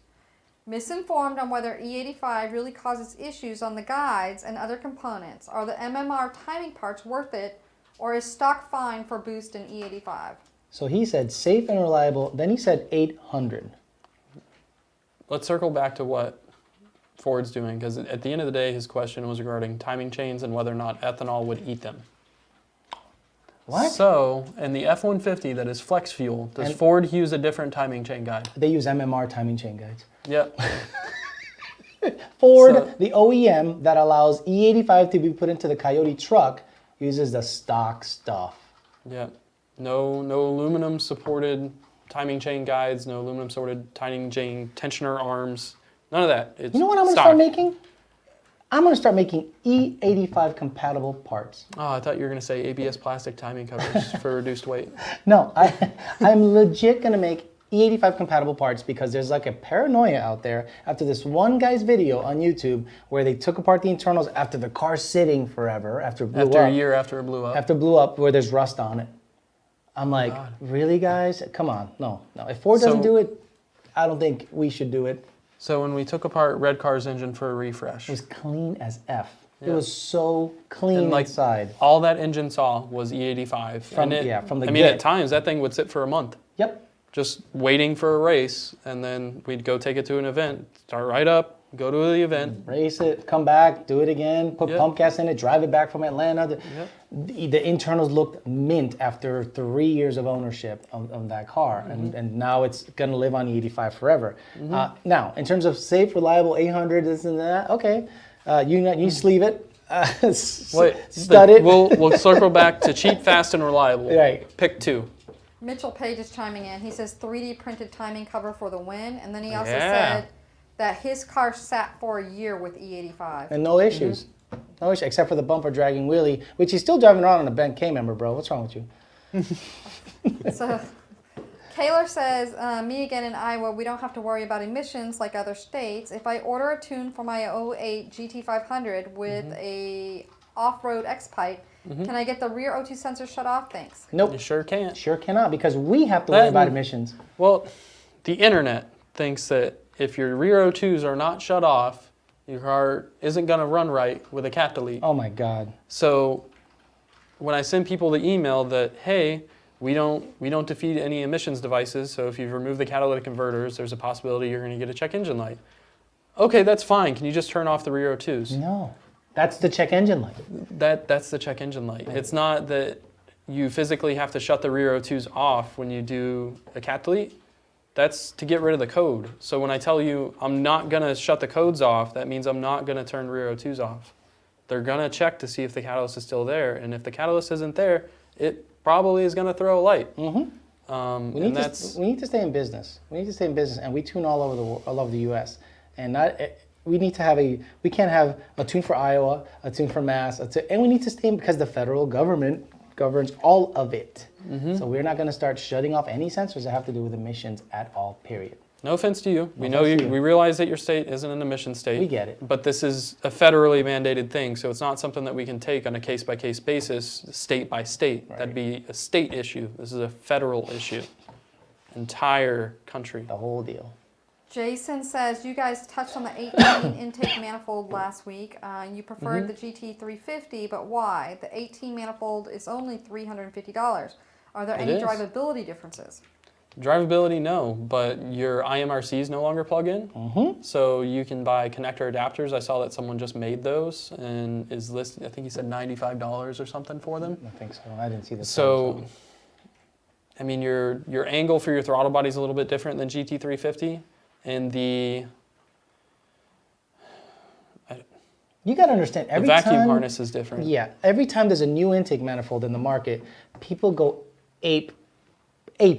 Misinformed on whether E85 really causes issues on the guides and other components. Are the MMR timing parts worth it, or is stock fine for boost in E85? So he said safe and reliable, then he said 800. Let's circle back to what Ford's doing, because at the end of the day, his question was regarding timing chains and whether or not ethanol would eat them. What? So, in the F-150 that is flex fuel, does Ford use a different timing chain guide? They use MMR timing chain guides. Yep. Ford, the OEM that allows E85 to be put into the Coyote truck, uses the stock stuff. Yep. No aluminum supported timing chain guides, no aluminum supported timing chain tensioner arms, none of that. It's You know what I'm going to stock. start making? I'm going to start making E85 compatible parts. Oh, I thought you were going to say ABS plastic timing covers for reduced weight. No, I'm legit going to make E85 compatible parts because there's like a paranoia out there after this one guy's video on YouTube where they took apart the internals after the car's sitting forever, after it blew After up. a year after it blew up. After it blew up where there's rust on it. I'm like, really guys? Come on. No. If Ford doesn't do it, I don't think we should do it. So when we took apart Red Car's engine for a refresh, It was clean as F. Yeah. It was so clean inside. all that engine saw was E85. From the I mean, get. at times that thing would sit for a month, Yep. just waiting for a race, and then we'd go take it to an event, start right up, go to the event. Race it, come back, do it again, put Yep. pump gas in it, drive it back from Atlanta. Yep. The internals looked mint after 3 years of ownership of that car, and now it's going to live on E85 forever. Now, in terms of safe, reliable 800, this and that, okay, you sleeve it, stud it. We'll circle back to cheap, fast, and reliable. Right. Pick 2. Mitchell Page is chiming in. He says 3D printed timing cover for the win, and then he also Yeah. said that his car sat for a year with E85. And no issues. No issue, except for the bumper dragging wheelie, which he's still driving around on a bent K member, bro. What's wrong with you? So, Kaylor says, me again in Iowa, we don't have to worry about emissions like other states. If I order a tune for my 08 GT500 with a off-road X-pipe, can I get the rear O2 sensor shut off? Thanks. Nope. You sure can't. Sure cannot, because we have to worry about emissions. Well, the internet thinks that if your rear O2s are not shut off, your car isn't going to run right with a cat delete. Oh my God. So when I send people the email that, hey, we don't defeat any emissions devices, so if you remove the catalytic converters, there's a possibility you're going to get a check engine light. Okay, that's fine. Can you just turn off the rear O2s? No. That's the check engine light. That's the check engine light. It's not that you physically have to shut the rear O2s off when you do a cat delete. That's to get rid of the code. So when I tell you I'm not going to shut the codes off, that means I'm not going to turn rear O2s off. They're going to check to see if the catalyst is still there. And if the catalyst isn't there, it probably is going to throw a light. We need to stay in business. We need to stay in business, and we tune all over the U.S. And we can't have a tune for Iowa, a tune for Mass, and we need to stay in because the federal government governs all of it. So we're not going to start shutting off any sensors that have to do with emissions at all, period. No offense to you. We realize that your state isn't an emission state. We get it. But this is a federally mandated thing, so it's not something that we can take on a case-by-case basis, state by state. Right. That'd be a state issue. This is a federal issue. Entire country. The whole deal. Jason says, you guys touched on the 18 intake manifold last week. You preferred the GT350, but why? The 18 manifold is only $350. Are there any drivability differences? Drivability, no, but your IMRCs no longer plug in. So you can buy connector adapters. I saw that someone just made those and is listed, I think he said $95 or something for them. I think so. I didn't see the So, I mean, your angle for your throttle body is a little bit different than GT350. And the You got to understand, The every vacuum time, harness is different. Yeah, every time there's a new intake manifold in the market, people go ape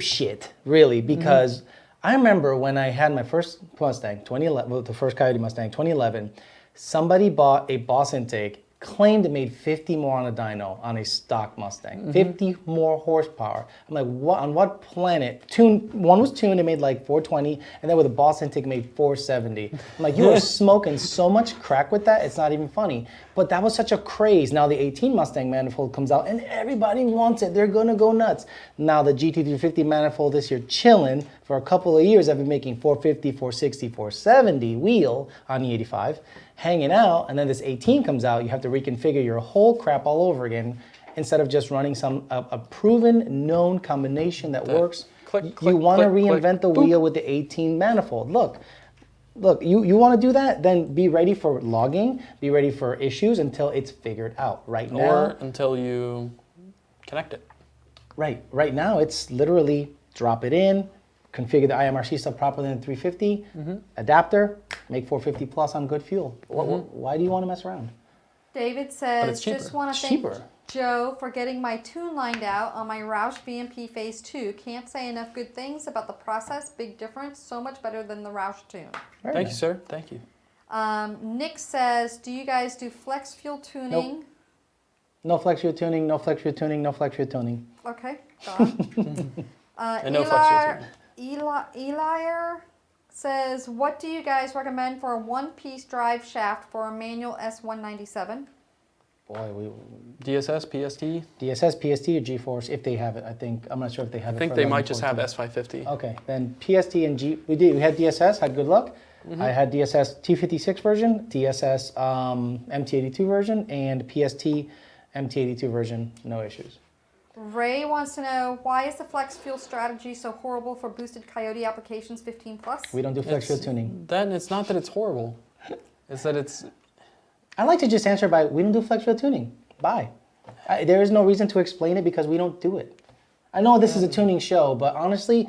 shit, really, because I remember when I had my first Mustang, 2011, well, the first Coyote Mustang, 2011, somebody bought a Boss intake, claimed it made 50 more on a dyno on a stock Mustang, 50 more horsepower. I'm like, what, on what planet? One was tuned, it made like 420, and then with a Boss intake, it made 470. I'm like, you are smoking so much crack with that, it's not even funny. But that was such a craze. Now the 18 Mustang manifold comes out, and everybody wants it. They're gonna go nuts. Now the GT350 manifold this year, chilling for a couple of years. I've been making 450, 460, 470 wheel on E85. Hanging out, and then this 18 comes out, you have to reconfigure your whole crap all over again instead of just running a proven, known combination that works. You want to reinvent the wheel with the 18 manifold. Look, you want to do that? Then be ready for logging, be ready for issues until it's figured out. Right now, or until you connect it. Right now, it's literally drop it in, configure the IMRC stuff properly in 350, adapter, make 450 plus on good fuel. Why do you want to mess around? David says, just want to thank Cheaper. Joe for getting my tune lined out on my Roush VMP Phase 2. Can't say enough good things about the process. Big difference. So much better than the Roush tune. Thank you, sir. Thank you. Nick says, do you guys do flex fuel tuning? Nope. No flex fuel tuning, no flex fuel tuning, no flex fuel tuning. Okay, got it. And no flex fuel tuning. Eliar says, what do you guys recommend for a one-piece drive shaft for a manual S197? Boy, DSS, PST? DSS, PST, or G-Force, if they have it, I think. I'm not sure if they have it. I think they might just have S550. Okay, then PST and G, we had DSS, had good luck. I had DSS T56 version, DSS MT82 version, and PST MT82 version, no issues. Ray wants to know, why is the flex fuel strategy so horrible for boosted Coyote applications 15 plus? We don't do flex fuel tuning. Then it's not that it's horrible. It's that it's... I like to just answer by, we don't do flex fuel tuning. Bye. There is no reason to explain it because we don't do it. I know this is a tuning show, but honestly,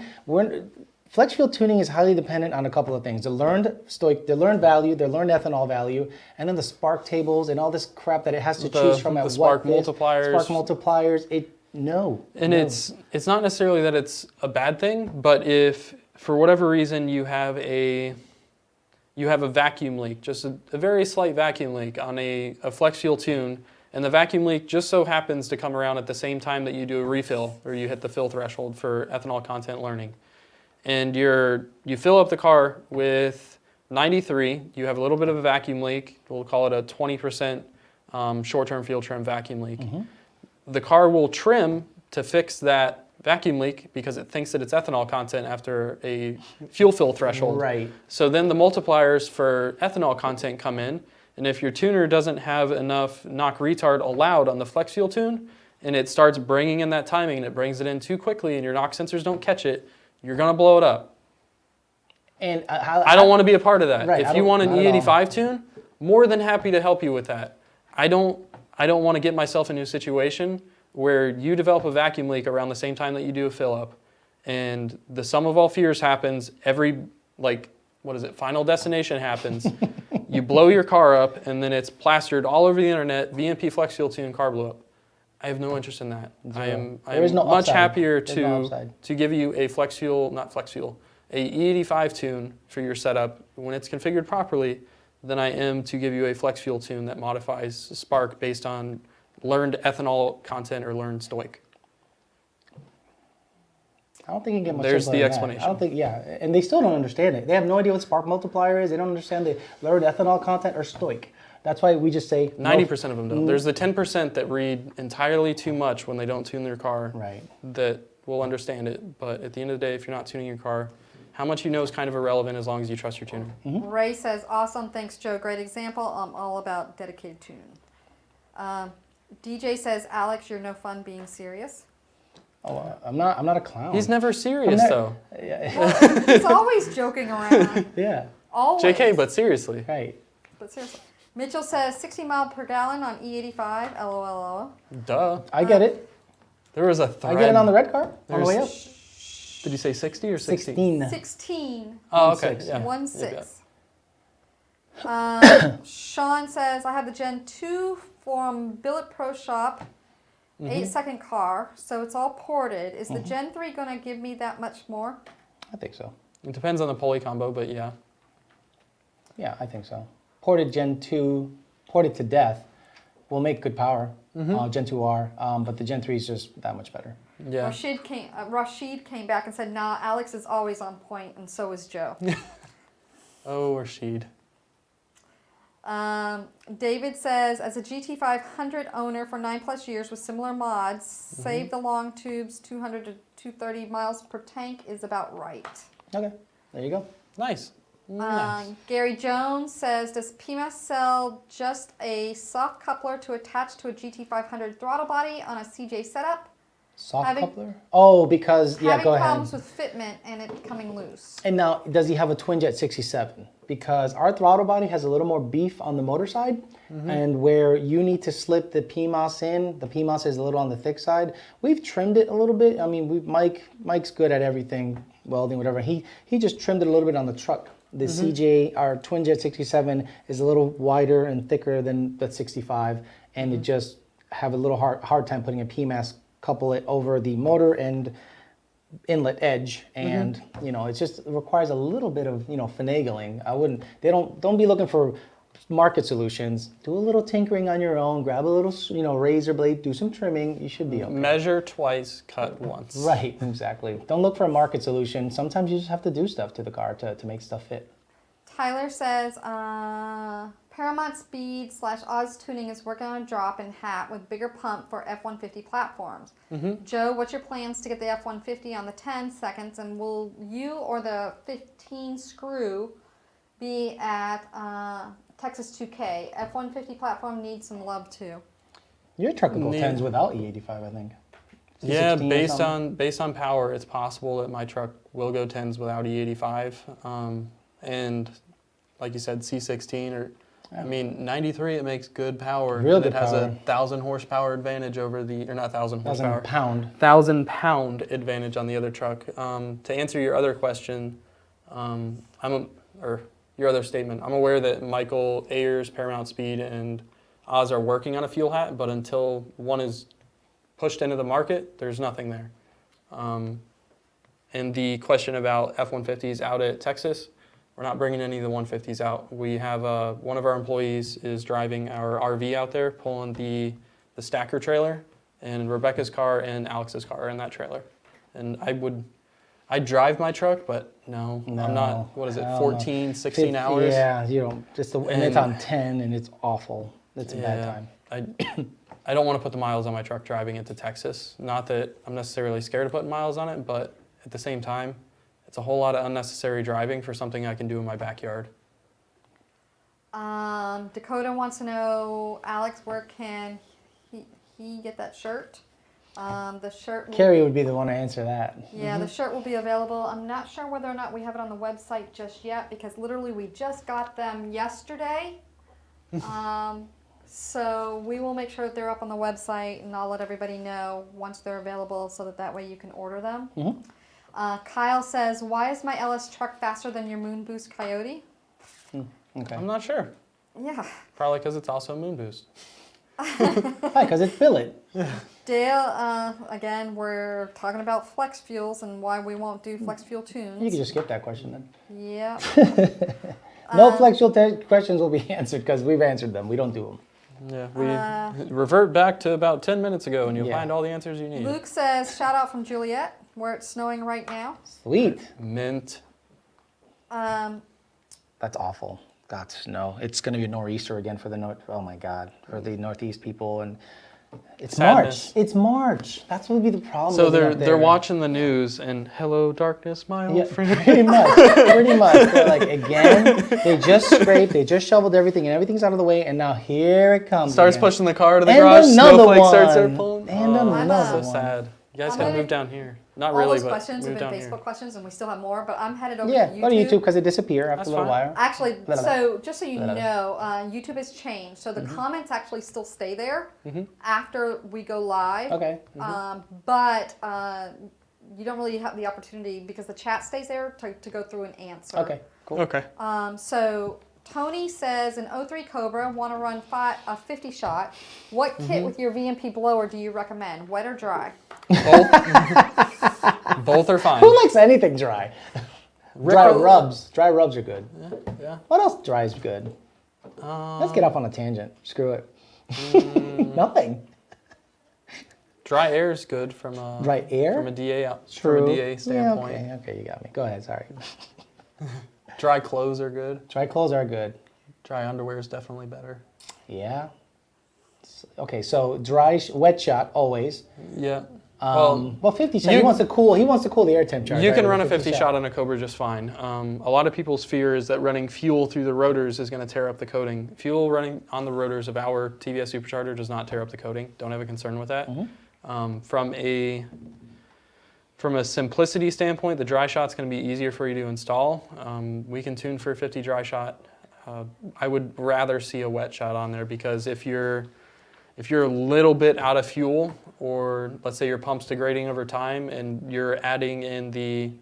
flex fuel tuning is highly dependent on a couple of things. The learned value, the learned ethanol value, and then the spark tables and all this crap that it has to choose from. The spark multipliers. Spark multipliers. No. It's not necessarily that it's a bad thing, but if for whatever reason you have a vacuum leak, just a very slight vacuum leak on a flex fuel tune, and the vacuum leak just so happens to come around at the same time that you do a refill or you hit the fill threshold for ethanol content learning, and you fill up the car with 93, you have a little bit of a vacuum leak, we'll call it a 20% short-term fuel trim vacuum leak. The car will trim to fix that vacuum leak because it thinks that it's ethanol content after a fuel fill threshold. Right. So then the multipliers for ethanol content come in, and if your tuner doesn't have enough knock retard allowed on the flex fuel tune, and it starts bringing in that timing and it brings it in too quickly and your knock sensors don't catch it, you're gonna blow it up. And I don't want to be a part of that. Right, if you want an E85 tune, more than happy to help you with that. I don't want to get myself into a situation where you develop a vacuum leak around the same time that you do a fill up, and the sum of all fears happens every, Final Destination happens. You blow your car up, and then it's plastered all over the internet, VMP flex fuel tune, car blew up. I have no interest in that. I am much happier to give you a a E85 tune for your setup when it's configured properly than I am to give you a flex fuel tune that modifies spark based on learned ethanol content or learned stoic. I don't think you can get much There's simpler the than that. explanation. I don't think, and they still don't understand it. They have no idea what spark multiplier is. They don't understand the learned ethanol content or stoic. That's why we just say 90% of them don't. There's the 10% that read entirely too much when they don't tune their car. Right. That will understand it, but at the end of the day, if you're not tuning your car, how much you know is kind of irrelevant as long as you trust your tuner. Ray says, awesome, thanks Joe, great example. I'm all about dedicated tuning. DJ says, Alex, you're no fun being serious. Oh, I'm not a clown. He's never serious though. Well, he's always joking around. Yeah. Always. JK, but seriously. Right. But seriously. Mitchell says 60 mile per gallon on E85, LOL. Duh. I get it. There was a thread. I get it on the red car on the way up. Did you say 60 or 16? 16. 16. Oh, okay. 1.6. Yeah. 1.6. Sean says, I have the Gen 2 from Billet Pro Shop, 8-second car, so it's all ported. Is the Gen 3 going to give me that much more? I think so. It depends on the pulley combo, but yeah. Yeah, I think so. Ported Gen 2, ported to death, will make good power. Gen 2R, but the Gen 3 is just that much better. Yeah. Rashid came back and said, nah, Alex is always on point, and so is Joe. Oh, Rashid. David says, as a GT500 owner for 9+ years with similar mods, save the long tubes, 200 to 230 miles per tank is about right. Okay, there you go. Nice. Nice. Gary Jones says, does PMAS sell just a soft coupler to attach to a GT500 throttle body on a CJ setup? Soft coupler? Oh, because, yeah, go having ahead. problems with fitment and it coming loose. And now, does he have a twin jet 67? Because our throttle body has a little more beef on the motor side, and where you need to slip the PMAS in, the PMAS is a little on the thick side. We've trimmed it a little bit. I mean, Mike's good at everything, welding, whatever. He just trimmed it a little bit on the truck. The CJ, our twin jet 67, is a little wider and thicker than the 65, and it just have a little hard time putting a PMAS couple it over the motor and inlet edge, and you know, it requires a little bit of, you know, finagling. Don't be looking for market solutions. Do a little tinkering on your own. Grab a little, you know, razor blade. Do some trimming. You should be okay. Measure twice, cut once. Right, exactly. Don't look for a market solution. Sometimes you just have to do stuff to the car to make stuff fit. Tyler says, Paramount Speed / Oz Tuning is working on a drop in hat with bigger pump for F-150 platforms. Joe, what's your plans to get the F-150 on the 10 seconds, and will you or the 15 screw be at Texas 2K? F-150 platform needs some love too. Your truck will go 10s without E85, I think. Yeah, based on power, it's possible that my truck will go 10s without E85. And like you said, C16 or... I mean, 93, it makes good power. Real good it has power. a 1,000 horsepower advantage over the, or not 1,000 horsepower. 1,000 pound. 1,000-pound advantage on the other truck. To answer your other question, or your other statement, I'm aware that Michael Ayers, Paramount Speed, and Oz are working on a fuel hat, but until one is pushed into the market, there's nothing there. And the question about F-150s out at Texas, we're not bringing any of the 150s out. We have one of our employees is driving our RV out there, pulling the stacker trailer, and Rebecca's car and Alex's car are in that trailer. And I'd drive my truck, but no, I'm not, what is it, 14, 16 hours? Yeah, you don't, and it's on 10 and it's awful. It's a bad time. I don't want to put the miles on my truck driving it to Texas. Not that I'm necessarily scared of putting miles on it, but at the same time, it's a whole lot of unnecessary driving for something I can do in my backyard. Dakota wants to know, Alex, where can he get that shirt? The shirt. Carrie would be the one to answer that. Yeah, the shirt will be available. I'm not sure whether or not we have it on the website just yet, because literally we just got them yesterday. So we will make sure that they're up on the website, and I'll let everybody know once they're available, so that way you can order them. Kyle says, why is my LS truck faster than your Moon Boost Coyote? Okay. I'm not sure. Yeah. Probably because it's also Moon Boost. Right, because it's billet. Dale, again, we're talking about flex fuels and why we won't do flex fuel tunes. You can just skip that question then. Yeah. No flex fuel questions will be answered because we've answered them. We don't do them. Yeah, we revert back to about 10 minutes ago and you'll find all the answers you need. Luke says, shout out from Juliet, where it's snowing right now. Sweet. Mint. That's awful. God, snow. It's going to be a nor'easter again for the north. Oh my God, for the Northeast people, and it's Sadness. March. It's March. That's what would be the problem. So they're watching the news and hello darkness, my old friend. Pretty much. Pretty much. They're like, again, they just scraped, they just shoveled everything, and everything's out of the way, and now here it comes. Starts again. pushing the car to the And garage. another Snowflakes one. starts there pulling. And another so one. sad. You guys gotta move down here. Not All really, those but questions have move been down Facebook here. questions, and we still have more, but I'm headed over to Yeah, YouTube. go to YouTube because it disappear after That's a little fine. while. Actually, so just so you know, YouTube has changed. So the Mm-hmm. comments actually still stay there after we go live. Okay. But you don't really have the opportunity because the chat stays there to go through and answer. Okay, cool. Okay. So Tony says an 03 Cobra, want to run a 50 shot. What kit with your VMP blower do you recommend? Wet or dry? Both. Both are fine. Who likes anything dry? Dry rubs. Dry rubs are good. Yeah. What else dry is good? Let's get off on a tangent. Screw it. Nothing. Dry air is good from a Dry air? from a DA True. from a DA standpoint. Yeah, okay, you got me. Go ahead, sorry. Dry clothes are good. Dry clothes are good. Dry underwear is definitely better. Yeah. Okay, so wet shot always. Yeah. Well, 50 shot. He wants to cool the air temperature. You can run a 50 shot on a Cobra just fine. A lot of people's fear is that running fuel through the rotors is going to tear up the coating. Fuel running on the rotors of our TVS supercharger does not tear up the coating. Don't have a concern with that. From a simplicity standpoint, the dry shot's going to be easier for you to install. We can tune for a 50 dry shot. I would rather see a wet shot on there because if you're a little bit out of fuel, or let's say your pump's degrading over time and you're adding in the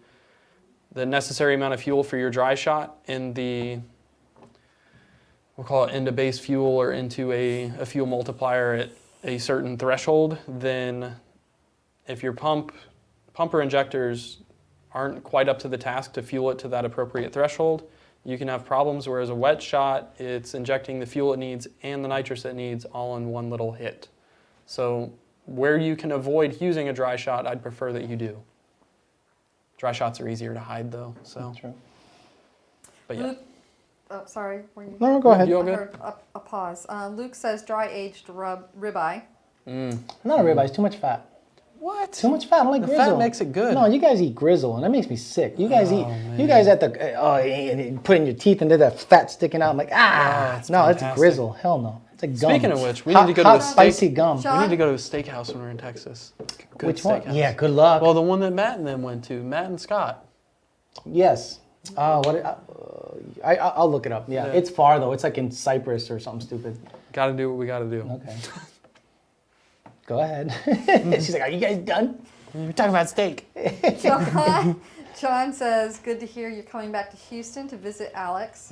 necessary amount of fuel for your dry shot in we'll call it into base fuel or into a fuel multiplier at a certain threshold, then if your pumper injectors aren't quite up to the task to fuel it to that appropriate threshold, you can have problems, whereas a wet shot, it's injecting the fuel it needs and the nitrous it needs all in one little hit. So where you can avoid using a dry shot, I'd prefer that you do. Dry shots are easier to hide though, so. True. But yeah. Luke, oh, sorry. No, go ahead. I heard a pause. Luke says dry-aged ribeye. Not a ribeye, it's too much fat. What? Too much fat. I don't like grizzle. Fat makes it good. No, you guys eat grizzle, and that makes me sick. You guys You guys at the putting your teeth into that fat sticking out. I'm like, it's grizzle. Hell no, it's a gum. Speaking of which, we need to go to a spicy gum. We need to go to a steakhouse when we're in Texas. Which one? Yeah, good luck. Well, the one that Matt and them went to, Matt and Scott. Yes. I'll look it up. Yeah, it's far though. It's like in Cyprus or something stupid. Got to do what we got to do. Okay. Go ahead. She's like, are you guys done? We're talking about steak. John says, good to hear you're coming back to Houston to visit Alex.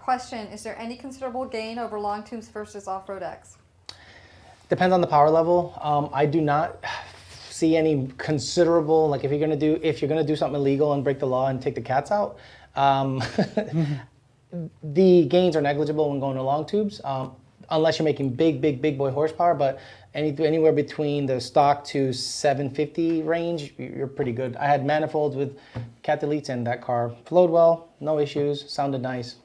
Question, is there any considerable gain over long tubes versus off-road X? Depends on the power level. I do not see any considerable, like if you're gonna do something illegal and break the law and take the cats out, the gains are negligible when going to long tubes. Unless you're making big boy horsepower, but anywhere between the stock to 750 range, you're pretty good. I had manifolds with cat deletes and that car flowed well, no issues, sounded nice.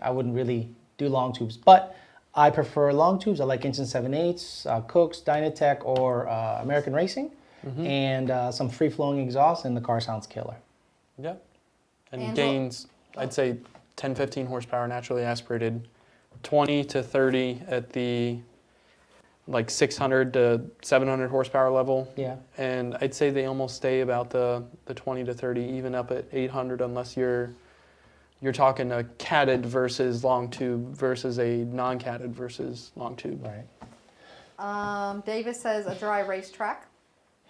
I wouldn't really do long tubes, but I prefer long tubes. I like inch and 7/8, Cooks, Dynatech, or American Racing, and some free-flowing exhaust, and the car sounds killer. Yeah, and gains, I'd say 10-15 horsepower naturally aspirated. 20 to 30 at the like 600 to 700 horsepower level. Yeah. And I'd say they almost stay about the 20 to 30, even up at 800, unless you're talking a catted versus long tube versus a non-catted versus long tube. Right. Davis says a dry racetrack.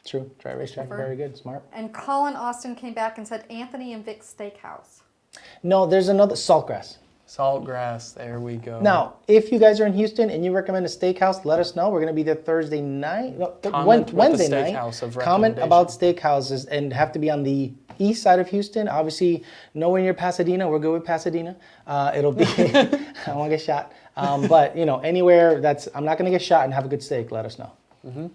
True. Dry racetrack. Very good. Smart. And Colin Austin came back and said Anthony and Vic's Steakhouse. No, there's another Saltgrass. Saltgrass, there we go. Now, if you guys are in Houston and you recommend a steakhouse, let us know. We're going to be there Thursday night, Wednesday night. Comment about steakhouses and have to be on the east side of Houston. Obviously, nowhere near Pasadena. We're good with Pasadena. It'll be, I don't want to get shot. But, anywhere I'm not going to get shot and have a good steak, let us know.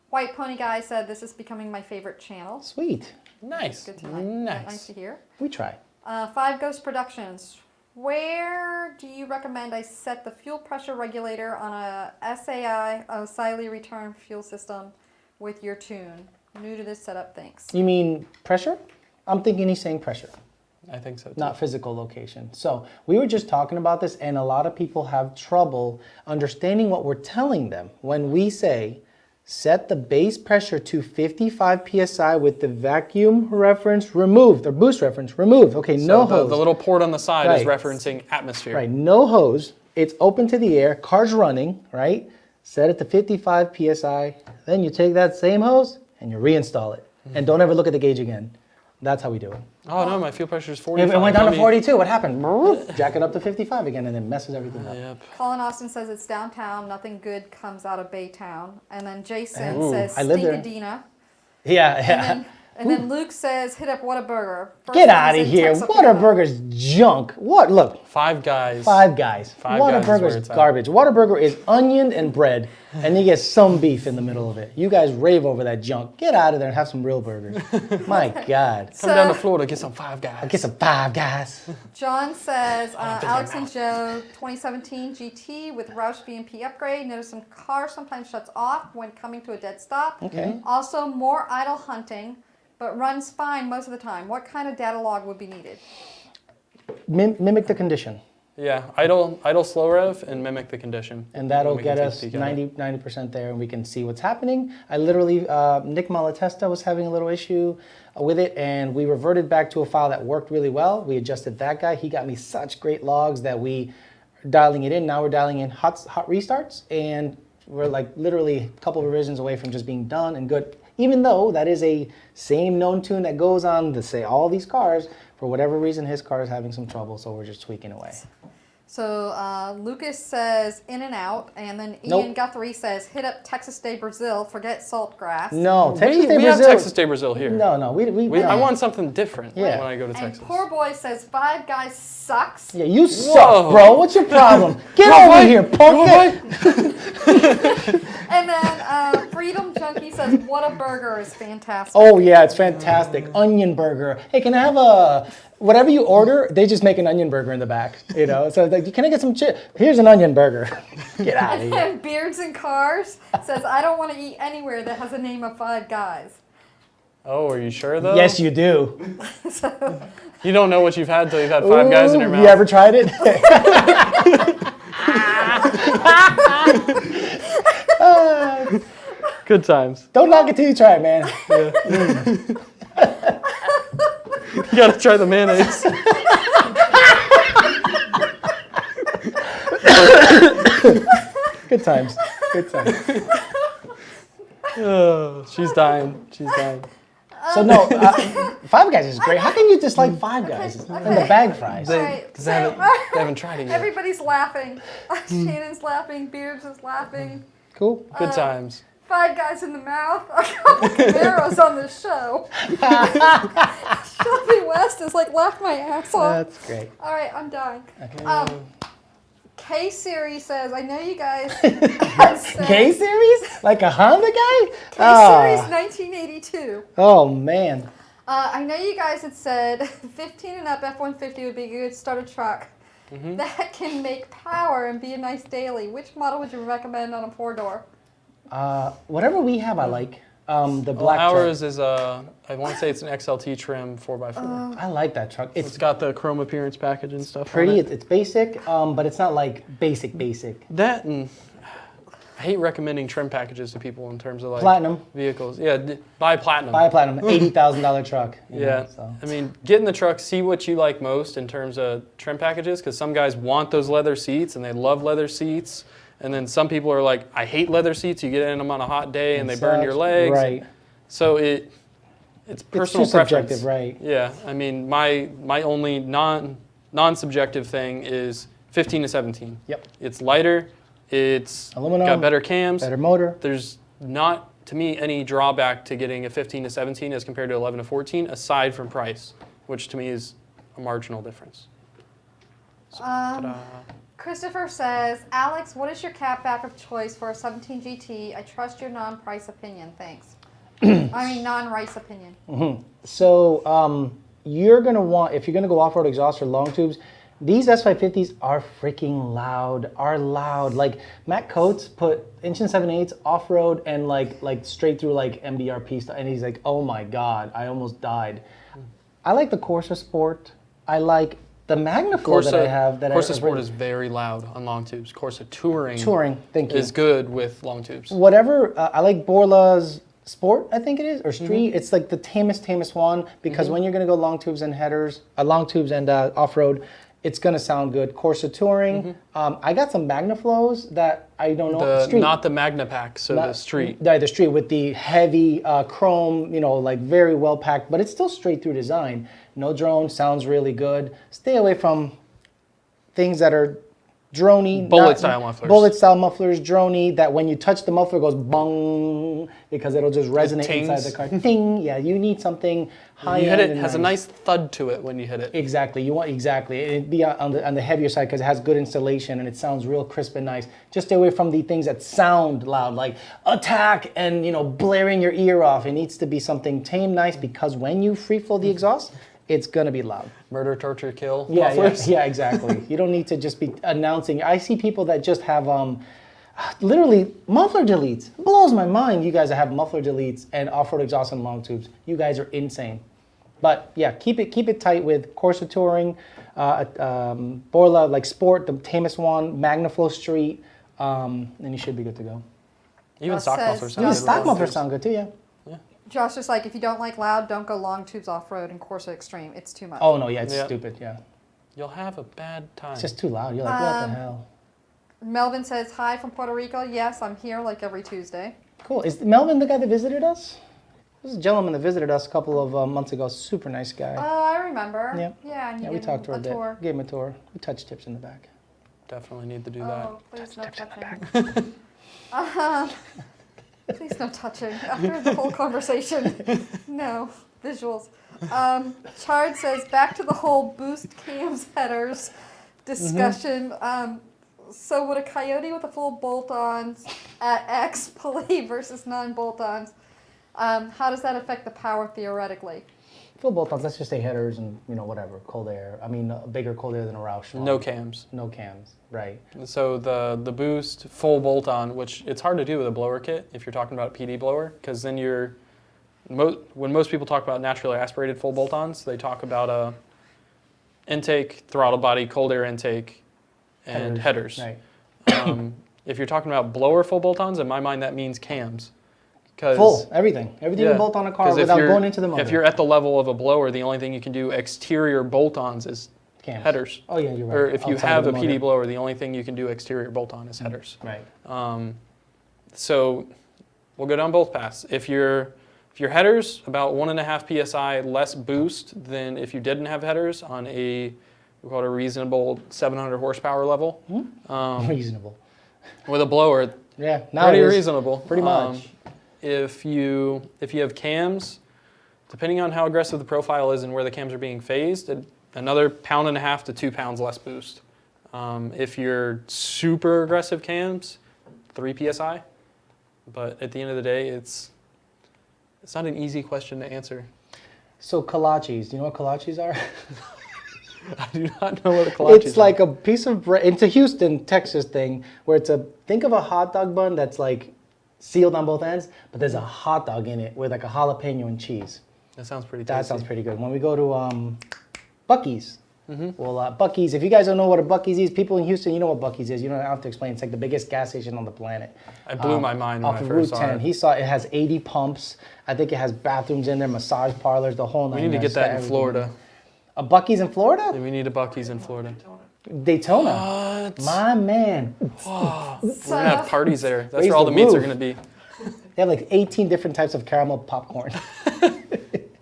White Pony Guy said, this is becoming my favorite channel. Sweet. Nice. Good to know. Nice to hear. We try. Five Ghost Productions. Where do you recommend I set the fuel pressure regulator on a SAI, O'Reilly return fuel system with your tune? New to this setup, thanks. You mean pressure? I'm thinking he's saying pressure. I think so too. Not physical location. So we were just talking about this, and a lot of people have trouble understanding what we're telling them when we say set the base pressure to 55 psi with the vacuum reference removed, or boost reference removed. Okay, so no hose. The little port on the side is referencing atmosphere. Right, no hose. It's open to the air, car's running, right? Set it to 55 psi. Then you take that same hose and you reinstall it. And don't ever look at the gauge again. That's how we do it. Oh no, my fuel pressure is 45. It went down to 42. What happened? Jack it up to 55 again, and then messes everything up. Yep. Colin Austin says it's downtown. Nothing good comes out of Baytown. And then Jason Ooh, says I live there. Stinkadina. Yeah. And then Luke says hit up Whataburger. Get out of here. Whataburger's junk. What? Look. Five Guys. Five Guys. Five Guys is where Whataburger's it's at. garbage. Whataburger is onion and bread, and you get some beef in the middle of it. You guys rave over that junk. Get out of there and have some real burgers. My God. Come down to Florida, get some Five Guys. Get some Five Guys. John says Alex and Joe 2017 GT with roush VMP upgrade. Notice some car sometimes shuts off when coming to a dead stop. Okay. Also more idle hunting, but runs fine most of the time. What kind of data log would be needed? Mimic the condition. Yeah, idle slow rev and mimic the condition. And that'll And we can get take a us peek at it. 90% there, and we can see what's happening. I literally, Nick Malatesta was having a little issue with it, and we reverted back to a file that worked really well. We adjusted that guy. He got me such great logs that we are dialing it in. Now we're dialing in hot restarts, and we're like literally a couple of revisions away from just being done and good. Even though that is a same known tune that goes on to say all these cars, for whatever reason his car is having some trouble, so we're just tweaking away. So Lucas says in and out, and then Nope. Ian Guthrie says hit up Texas Day Brazil, forget Saltgrass. No, Texas Day we Brazil. have Texas Day Brazil here. No, we I want something different Yeah. when I go to And Texas. Poor Boy says Five Guys sucks. Yeah, you suck, Whoa. bro. What's your problem? Get over here, punk. And then Freedom Junkie says Whataburger is fantastic. Oh yeah, it's fantastic. Onion burger. Hey, can I have a whatever you order? They just make an onion burger in the back. You know, so it's like, can I get some chip? Here's an onion burger. Get out of And here. then Beards and Cars says I don't want to eat anywhere that has a name of Five Guys. Oh, are you sure though? Yes, you do. You don't know what you've had till you've had Five Guys in your Ooh, mouth. You ever tried it? Good times. Don't knock it till you try it, man. You gotta try the mayonnaise. Good times. Good times. Oh, she's dying. She's dying. So no, Five Guys is great. How can you dislike Five Guys and the bag fries? All right, Because they haven't tried it yet. everybody's laughing. Shannon's laughing. Beards is laughing. Cool. Good times. Five Guys in the mouth. A couple Camaros on the show. Shelby West is like laughed my ass off. That's great. All right, I'm dying. Okay. K Series says, I know you guys had said K series? Like a Honda guy? K Series 1982. Oh man. I know you guys had said 15 and up F-150 would be a good starter truck that can make power and be a nice daily. Which model would you recommend on a four-door? Whatever we have, I like. The Well, black truck. ours is I want to say it's an XLT trim 4x4. I like that truck. It's got the chrome appearance package and stuff. pretty. On it. It's basic, but it's not like basic. That and I hate recommending trim packages to people in terms of like Platinum. vehicles. Yeah, buy platinum. Buy a platinum, $80,000 truck. you know, Yeah, so. I mean, get in the truck, see what you like most in terms of trim packages, because some guys want those leather seats and they love leather seats, and then some people are like, I hate leather seats. You get in them on a hot day and they burn your legs. Right. So it's personal it's too preference. subjective, right? Yeah, I mean, my only non-subjective thing is 15 to 17. Yep. It's lighter. It's Aluminum, got better cams. Better motor. There's not, to me, any drawback to getting a 15 to 17 as compared to 11 to 14, aside from price, which to me is a marginal difference. So, ta-da. Christopher says, Alex, what is your cat back of choice for a 17 GT? I trust your non-price opinion. Thanks. I mean, non-rice opinion. So you're gonna want, if you're gonna go off-road exhaust or long tubes, these S550s are freaking loud. Like Matt Coates put inch and 7/8 off-road and like straight through like MDRP stuff, and he's like, oh my god, I almost died. I like the Corsa Sport. I like the Manifold that I have. Corsa Sport is very loud on long tubes. Corsa Touring Thank you. is good with long tubes. Whatever, I like Borla's Sport, I think it is, or Street. It's like the tamest one, because when you're gonna go long tubes and headers, long tubes and off-road, it's gonna sound good. Corsa Touring. I got some MagnaFlows that I don't know. Not the Magna Pack, so the street. The street with the heavy chrome, like very well packed, but it's still straight through design. No drone, sounds really good. Stay away from things that are droney. Bullet-style mufflers. Bullet-style mufflers, droney, that when you touch the muffler goes bong, because it'll just resonate inside the car. Ting! Yeah, you need something high-end. You hit it, has a nice thud to it when you hit it. Exactly, it'd be on the heavier side because it has good installation and it sounds real crisp and nice. Just stay away from the things that sound loud, like attack and blaring your ear off. It needs to be something tame, nice, because when you free flow the exhaust, it's gonna be loud. Murder, torture, kill. Yeah, exactly. You don't need to just be announcing. I see people that just have literally muffler deletes. It blows my mind. You guys that have muffler deletes and off-road exhaust and long tubes. You guys are insane. But yeah, keep it tight with Corsa Touring, Borla like Sport, the tamest one, MagnaFlow Street, and you should be good to go. Even stock mufflers sound Even good. stock mufflers sound good too. Yeah. Josh is like, if you don't like loud, don't go long tubes off-road and Corsa Extreme. It's too much. Oh no, yeah, it's stupid. Yeah. You'll have a bad time. It's just too loud. You're like, what the hell? Melvin says, hi from Puerto Rico. Yes, I'm here like every Tuesday. Cool. Is Melvin the guy that visited us? This is a gentleman that visited us a couple of months ago. Super nice guy. I remember. Yeah. Yeah, and you we gave talked to him her a a tour. bit. Gave him a tour. We touched tips in the back. Definitely need to do that. Oh, please no touching. Please no touching. After the whole conversation, no visuals. Chard says, back to the whole boost cams headers discussion. So would a Coyote with a full bolt-ons at X pulley versus non-bolt-ons, how does that affect the power theoretically? Full bolt-ons, let's just say headers and, whatever, cold air. I mean, a bigger cold air than a roush. No cams. No cams, right. So the boost full bolt-on, which it's hard to do with a blower kit if you're talking about a PD blower, because then when most people talk about naturally aspirated full bolt-ons, they talk about a intake, throttle body, cold air intake, and headers. Right. If you're talking about blower full bolt-ons, in my mind that means cams. Full, everything you bolt on a car without going into the motor. If you're at the level of a blower, the only thing you can do exterior bolt-ons is cams. Headers. Oh yeah, you're right. Or if you have a PD blower, the only thing you can do exterior bolt-on is headers. Right. So we'll go down both paths. If your headers about 1.5 psi less boost than if you didn't have headers on we call it a reasonable 700 horsepower level. Reasonable. With a blower, yeah, pretty reasonable. Pretty much. If you have cams, depending on how aggressive the profile is and where the cams are being phased, another 1.5 pounds to 2 pounds less boost. If you're super aggressive cams, 3 psi. But at the end of the day, it's not an easy question to answer. So kolaches, do you know what kolaches are? I do not know what a kolache is. It's like a piece of bread. It's a Houston, Texas thing where think of a hot dog bun that's like sealed on both ends, but there's a hot dog in it with like a jalapeno and cheese. That sounds pretty tasty. That sounds pretty good. When we go to Buc-ee's, well, Buc-ee's, if you guys don't know what a Buc-ee's is, people in Houston, you know what Buc-ee's is. You don't have to explain. It's like the biggest gas station on the planet. It blew my mind when I first saw it. He saw it has 80 pumps. I think it has bathrooms in there, massage parlors, the whole nine. We need to get that in Florida. A Buc-ee's in Florida? Yeah, we need a Buc-ee's in Florida. Daytona. What? My man. Oh, we're going to have parties there. That's where all the meats are going to be. They have like 18 different types of caramel popcorn.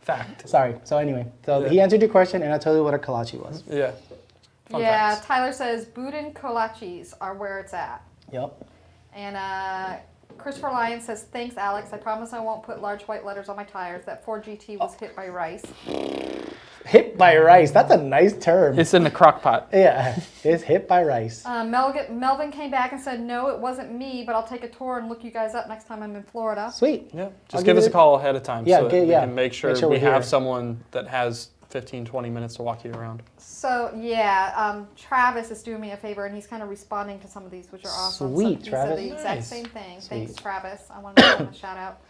Fact. Sorry. So anyway, he answered your question, and I told you what a kolache was. Yeah. Fun yeah, facts. Tyler says Boudin kolaches are where it's at. Yep. And Christopher Lyon says, thanks, Alex. I promise I won't put large white letters on my tires. That Ford GT was hit by rice. Hit by rice. That's a nice term. It's in the crock pot. Yeah, it's hit by rice. Melvin came back and said, no, it wasn't me, but I'll take a tour and look you guys up next time I'm in Florida. Sweet. Yeah. Just give us a call ahead of time so that we can make sure we have someone that has 15, 20 minutes to walk you around. So, yeah, Travis is doing me a favor, and he's kind of responding to some of these, which are awesome. Sweet, so Travis. He said the exact same thing. Sweet. Thanks, Travis. I wanted to give him a shout out.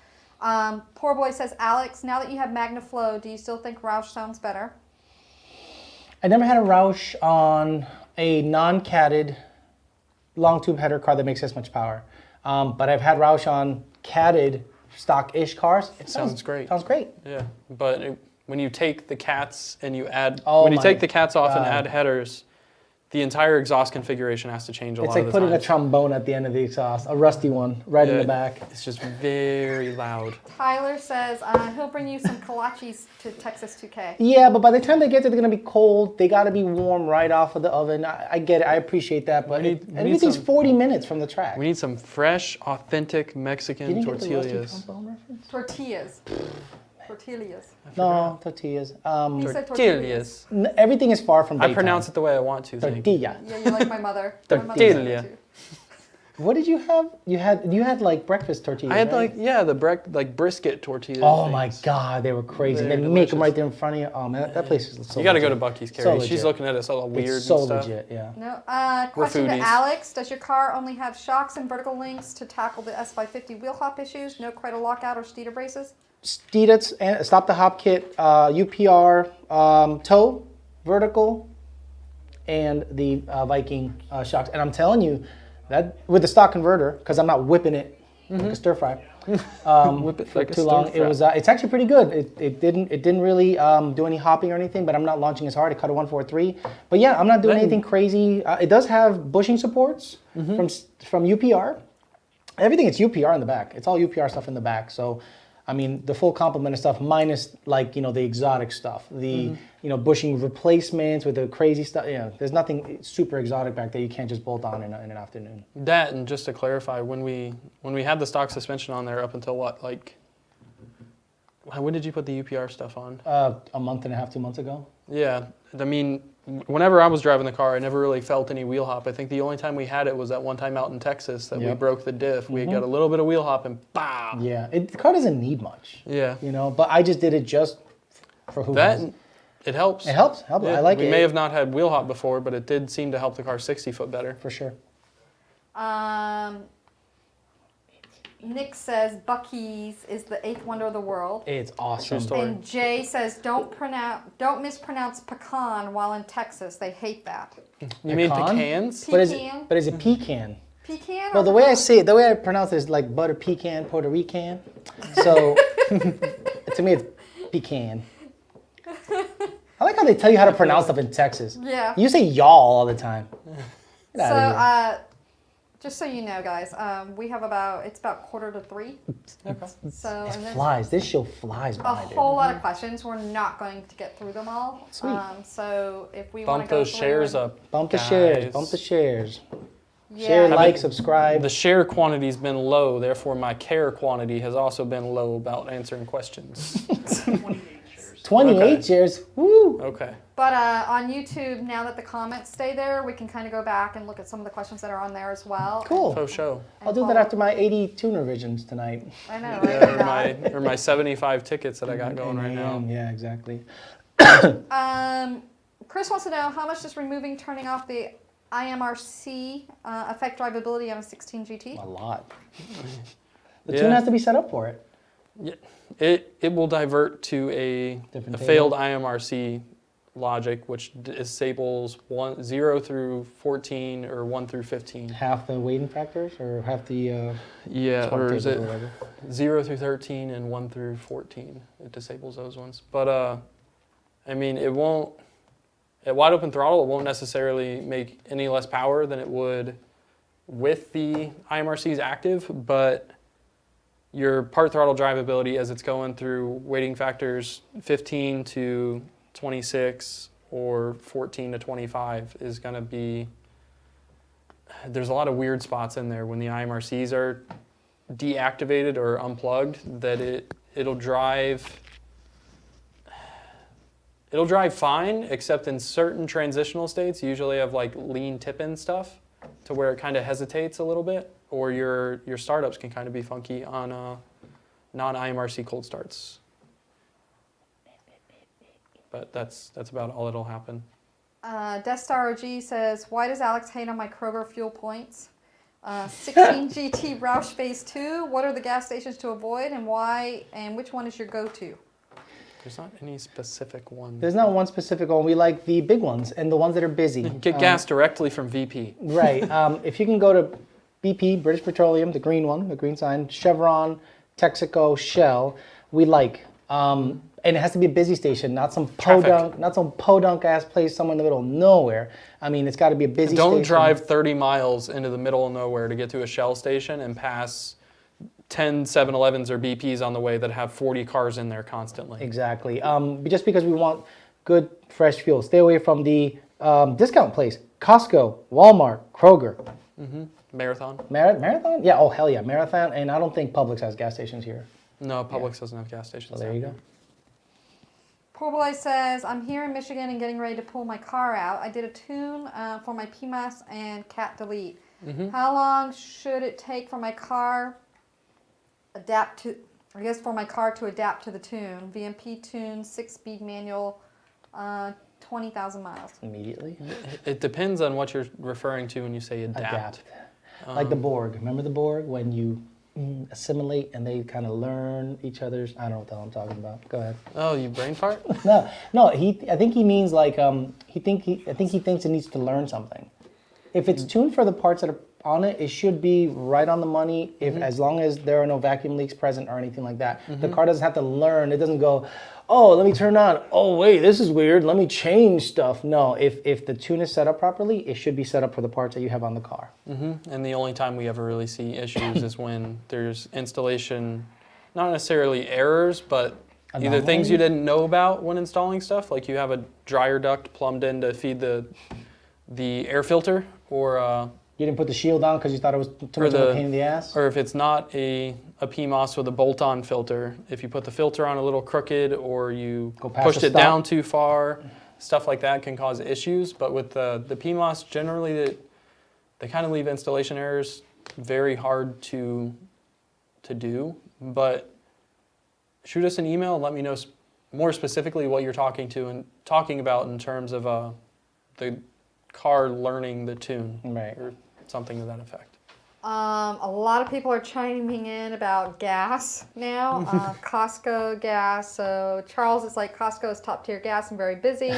Poor Boy says, Alex, now that you have MagnaFlow, do you still think roush sounds better? I never had a roush on a non-catted long tube header car that makes this much power. But I've had roush on catted stock-ish cars. It sounds great. Sounds great. Yeah, but when you take the cats and you add, Oh when you take the cats off and add headers, the entire exhaust configuration has to change a lot It's of like the putting a times. trombone at the end of the exhaust, a rusty one, right in the back. It's just very loud. Tyler says he'll bring you some kolaches to Texas 2K. Yeah, but by the time they get there, they're gonna be cold. They gotta be warm right off of the oven. I get it. I appreciate that, but everything's 40 minutes from the track. We need some fresh, authentic Mexican Didn't you get the rusty tortillas. trombone reference? Tortillas. Tortillas. No, tortillas. He said Tortillas. Everything is far from I Baytown. pronounce it the way I want to. Thank you. Tortilla. Yeah, you're like my mother. My mother said it Tortilla. too. What did you have? You had like breakfast tortillas. I had right? the brisket tortillas. Oh my things. God, they were crazy. They're They make them delicious. right there in front of you. Oh man, that place is so. You got to go legit. to Bucky's, So Carrie. legit. She's looking at us all weird It's so and stuff. legit, yeah. No. Question to foodies. Alex: does your car only have shocks and vertical links to tackle the S550 wheel hop issues? No cradle lockout or Steeder braces? Steedits and Stop the Hop Kit, UPR, toe, vertical, and the Viking shocks. And I'm telling you, that with the stock converter, because I'm not whipping it like a stir fry. Whip it for like a too long. stir It was. It's actually pretty good. It didn't really do any hopping or anything. But I'm not launching as hard. It cut a 143. But yeah, I'm not doing anything crazy. It does have bushing supports from UPR. Everything it's UPR in the back. It's all UPR stuff in the back. So, I mean, the full complement of stuff minus like the exotic stuff, the bushing replacements with the crazy stuff. There's nothing super exotic back there. You can't just bolt on in an afternoon. That, and just to clarify, when we had the stock suspension on there up until what, like, when did you put the UPR stuff on? A month and a half, 2 months ago. Yeah, I mean, whenever I was driving the car, I never really felt any wheel hop. I think the only time we had it was that one time out in Texas that we Yep. broke the diff. We got a little bit of wheel hop and BOW! Yeah, the car doesn't need much. Yeah. But I just did it just for who That, knows. it helps. It helps. Yeah, I like we it. may have not had wheel hop before, but it did seem to help the car 60 foot better. For sure. Nick says Bucky's is the 8th wonder of the world. It's awesome. True story. And Jay says don't mispronounce pecan while in Texas. They hate that. You mean Pecan? pecans? But is Pecan? it pecan? Pecan? Well, or the way I pecan? say it, the way I pronounce it is like butter pecan, Puerto Rican. So to me, it's pecan. I like how they tell you how to pronounce stuff in Texas. Yeah. You say y'all all the time. Get out of here. So, just so you know, guys, we have it's about 2:45. Okay. So, It and there's flies. This show flies a by, dude. whole lot of questions. We're not going to get through them all. Sweet. So if we want Bump to go those through shares and- up. Bump the guys. shares. Bump the shares. Yeah. Share, yeah. like, subscribe. The share quantity's been low, therefore my care quantity has also been low about answering questions. 28 Okay. shares. Woo! Okay. But on YouTube, now that the comments stay there, we can kind of go back and look at some of the questions that are on there as well. Cool. Faux show. I'll do that after my 80 tuner visions tonight. I know, right? Yeah, or my 75 tickets that I got going right now. Yeah, exactly. Chris wants to know how much does removing turning off the IMRC affect drivability on a 16 GT? A lot. The Yeah. tune has to be set up for it. Yeah, it will divert to a Different failed IMRC logic, which disables 0 through 14 or 1 through 15. Half the weighting factors or half the Yeah, torque or is table it or whatever. 0 through 13 and 1 through 14? It disables those ones. But I mean, it won't. At wide open throttle, it won't necessarily make any less power than it would with the IMRC's active, but your part throttle drivability as it's going through weighting factors 15 to 26 or 14 to 25 is going to be, there's a lot of weird spots in there when the IMRCs are deactivated or unplugged that it'll drive fine, except in certain transitional states, usually of like lean tip-in stuff, to where it kind of hesitates a little bit, or your startups can kind of be funky on non-IMRC cold starts. But that's about all that'll happen. Death Star OG says, why does Alex hate on my Kroger fuel points? 16 GT Roush Phase 2, what are the gas stations to avoid and why, and which one is your go-to? There's not any specific one. There's not one specific one. We like the big ones and the ones that are busy. Get gas directly from VP. Right. If you can go to BP, British Petroleum, the green one, the green sign, Chevron, Texaco, Shell, we like. And it has to be a busy station, not some Traffic. podunk ass place somewhere in the middle of nowhere. I mean, it's got to be a busy station. Don't drive 30 miles into the middle of nowhere to get to a Shell station and pass 10 7-Elevens or BPs on the way that have 40 cars in there constantly. Exactly. Just because we want good, fresh fuel. Stay away from the discount place. Costco, Walmart, Kroger. Marathon? Marathon? Yeah, oh hell yeah, Marathon. And I don't think Publix has gas stations here. No, Publix doesn't have gas stations. So there you go. Poor Boy says, I'm here in Michigan and getting ready to pull my car out. I did a tune for my PMAS and cat delete. How long should it take for my car to adapt to the tune? VMP tune, 6-speed manual, 20,000 miles. Immediately. It depends on what you're referring to when you say adapt. Like the Borg. Remember the Borg? When you assimilate and they kind of learn each other's. I don't know what the hell I'm talking about. Go ahead. Oh, you brain fart? No. I think he means like I think he thinks it needs to learn something. If it's tuned for the parts that are on it, it should be right on the money. If as long as there are no vacuum leaks present or anything like that, the car doesn't have to learn. It doesn't go, oh, let me turn on. Oh wait, this is weird. Let me change stuff. No, if the tune is set up properly, it should be set up for the parts that you have on the car. And the only time we ever really see issues is when there's installation, not necessarily errors, but either things you didn't know about when installing stuff, like you have a dryer duct plumbed in to feed the air filter, or you didn't put the shield on because you thought it was too much of a pain in the ass? Or if it's not a PMAS with a bolt-on filter, if you put the filter on a little crooked or you pushed it down too far, stuff like that can cause issues. But with the PMAS, generally they kind of leave installation errors very hard to do. But shoot us an email and let me know more specifically what you're talking about in terms of the car learning the tune, right, or something to that effect. A lot of people are chiming in about gas now. Costco gas. So Charles is like, Costco is top tier gas and very busy.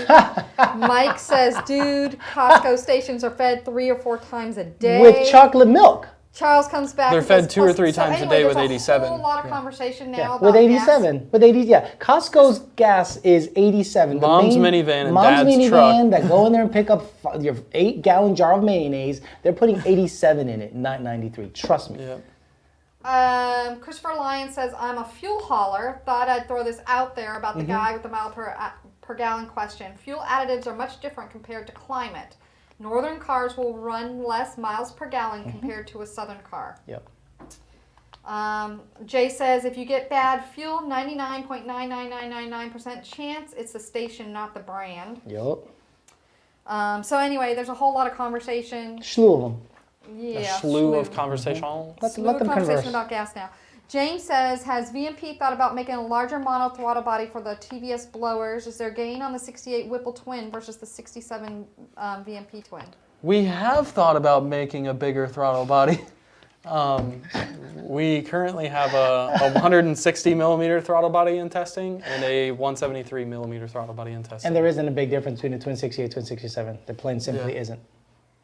Mike says, dude, Costco stations are fed 3 or 4 times a day with chocolate milk. Charles comes back. They're fed 2 or 3 times a day with 87. There's a whole lot of conversation now about with 87. gas. With 80, yeah. Costco's gas is 87. Mom's minivan and Mom's dad's minivan truck. that go in there and pick up your 8-gallon jar of mayonnaise. They're putting 87 in it, not 93. Trust me. Yep. Christopher Lyon says, I'm a fuel hauler. Thought I'd throw this out there about the guy with the mile per gallon question. Fuel additives are much different compared to climate. Northern cars will run less miles per gallon compared to a southern car. Yep. Jay says, if you get bad fuel, 99.99999% chance it's the station, not the brand. Yep. So anyway, there's a whole lot of conversation. Slew of them. Yeah. A slew of conversation. Let them conversation converse. about gas now. James says, has VMP thought about making a larger mono throttle body for the TVS blowers? Is there gain on the 68 Whipple twin versus the 67 VMP twin? We have thought about making a bigger throttle body. We currently have a 160 millimeter throttle body in testing and a 173 millimeter throttle body in testing. And there isn't a big difference between the twin 68 and twin 67. There plain simply isn't.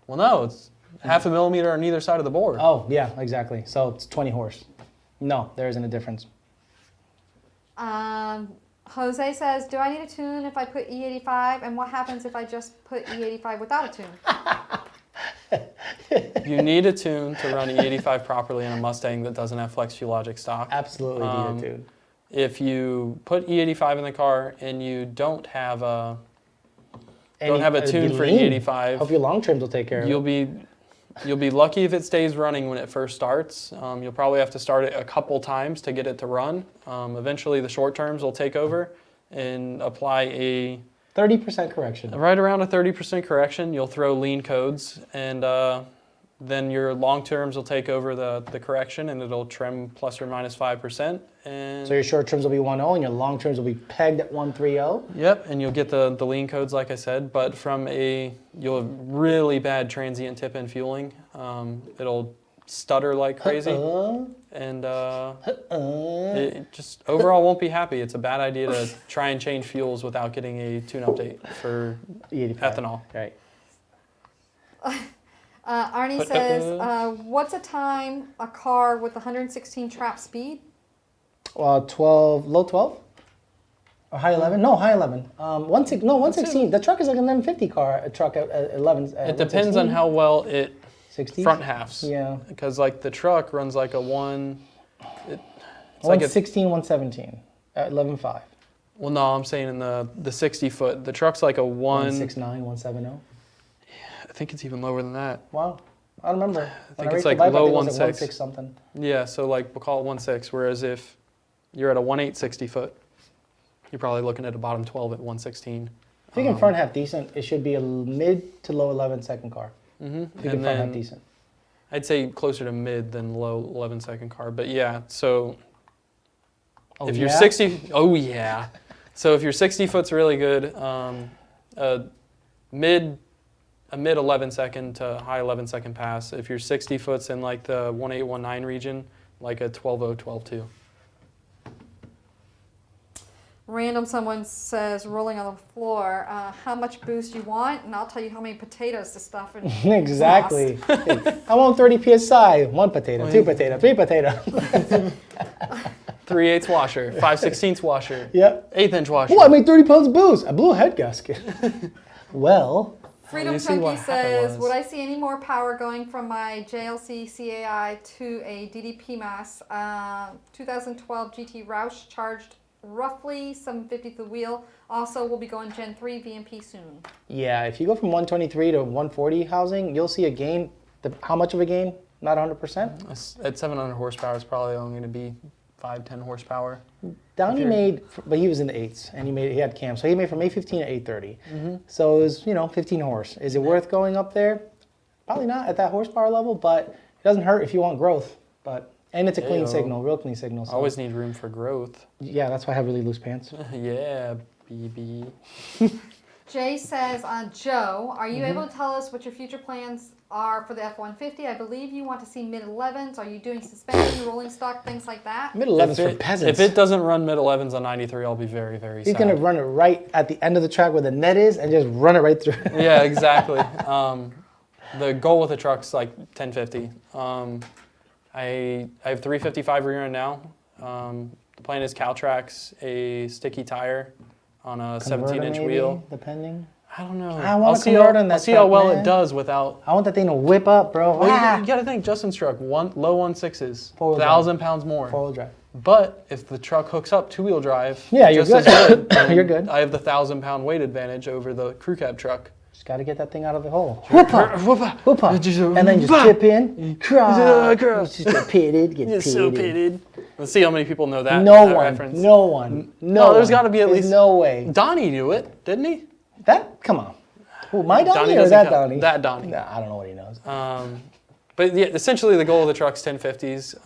Well, no, it's half a millimeter on either side of the board. Oh, yeah, exactly. So it's 20 horse. No, there isn't a difference. Jose says, do I need a tune if I put E85? And what happens if I just put E85 without a tune? You need a tune to run E85 properly in a Mustang that doesn't have flex fuel logic stock. Absolutely need a tune. If you put E85 in the car and you don't have a tune for E85, hope your long trims will take care of it. You'll be lucky if it stays running when it first starts. You'll probably have to start it a couple times to get it to run. Eventually the short terms will take over and apply a 30% correction. Right around a 30% correction. You'll throw lean codes, and then your long terms will take over the correction, and it'll trim plus or minus 5%. And so your short trims will be 1.0 and your long trims will be pegged at 1.30. Yep, and you'll get the lean codes like I said, but you'll have really bad transient tip-in fueling. It'll stutter like crazy, and it just overall won't be happy. It's a bad idea to try and change fuels without getting a tune update for ethanol. Right. Arnie says, what's a car with 116 trap speed? 12, low 12? Or high 11? No, high 11. 116. The truck is like an M50 car. A truck at 11. It depends on how well it 60? front halves. Yeah. Because like the truck runs like a it's 116, 117 at 11.5. Well, no, I'm saying in the 60 foot. The truck's like a 169, 170. I think it's even lower than that. Wow. I don't remember. I think it's like low 1.6. 1.6 something. Yeah, so like we'll call it 1.6. Whereas if you're at a 1.8 60 foot, you're probably looking at a bottom 12 at 116. If you can front half decent, it should be a mid to low 11 second car. Mm-hmm. If you can front half decent. I'd say closer to mid than low 11 second car. But yeah, so if you're 60, so if your 60 foot's really good, a mid 11 second to high 11 second pass. If your 60 foot's in like the 1819 region, like a 12.0, 12.2. Random someone says, rolling on the floor, how much boost you want, and I'll tell you how many potatoes to stuff in. Exactly. I want 30 PSI. 1 potato, 2 potato, 3 potato. 3/8 washer, 5/16 washer, Yep. 1/8 washer. Oh, I made 30 pounds of boost. I blew a head gasket. Well. Freedom Chunky says, would I see any more power going from my JLC CAI to a DD PMAS 2012 GT roush charged roughly 750 to the wheel. Also, we'll be going Gen 3 VMP soon. Yeah, if you go from 123 to 140 housing, you'll see a gain. How much of a gain? Not 100%? At 700 horsepower, it's probably only going to be 5-10 horsepower. Downey made, but he was in the 8s, and he had cam, so he made from 815 to 830. Mm-hmm. So it was, 15 horse. Is it worth going up there? Probably not at that horsepower level, but it doesn't hurt if you want growth. And it's a clean signal, real clean signal. So. Always need room for growth. Yeah, that's why I have really loose pants. Yeah, BB. Jay says, Joe, are you able to tell us what your future plans are for the F-150? I believe you want to see mid-11s. Are you doing suspension, rolling stock, things like that? Mid-11s for peasants. If it doesn't run mid-11s on 93, I'll be very, very sad. He's going to run it right at the end of the track where the net is and just run it right through. Yeah, exactly. The goal with the truck's like 1050. I have 355 rear end now. The plan is Caltrax, a sticky tire on a 17-inch wheel. Depending. I don't know. I want to convert on that. I'll see how well it does without. I want that thing to whip up, bro. Well, you got to think Justin's truck, low 1.6s, 1,000 pounds more. 4-wheel drive. But if the truck hooks up 2-wheel drive, yeah, you're good. You're good. I have the 1,000-pound weight advantage over the crew cab truck. Just got to get that thing out of the hole. Whoop-a. And then just chip in. Cry. Just pitted. Get so pitted. Let's see how many people know that. No that one. Reference. No one. No, there's got to be at least. No way. Donnie knew it, didn't he? Come on. Who, my Donnie or that Donnie? That Donnie. Nah, I don't know what he knows. But yeah, essentially the goal of the truck's 1050s.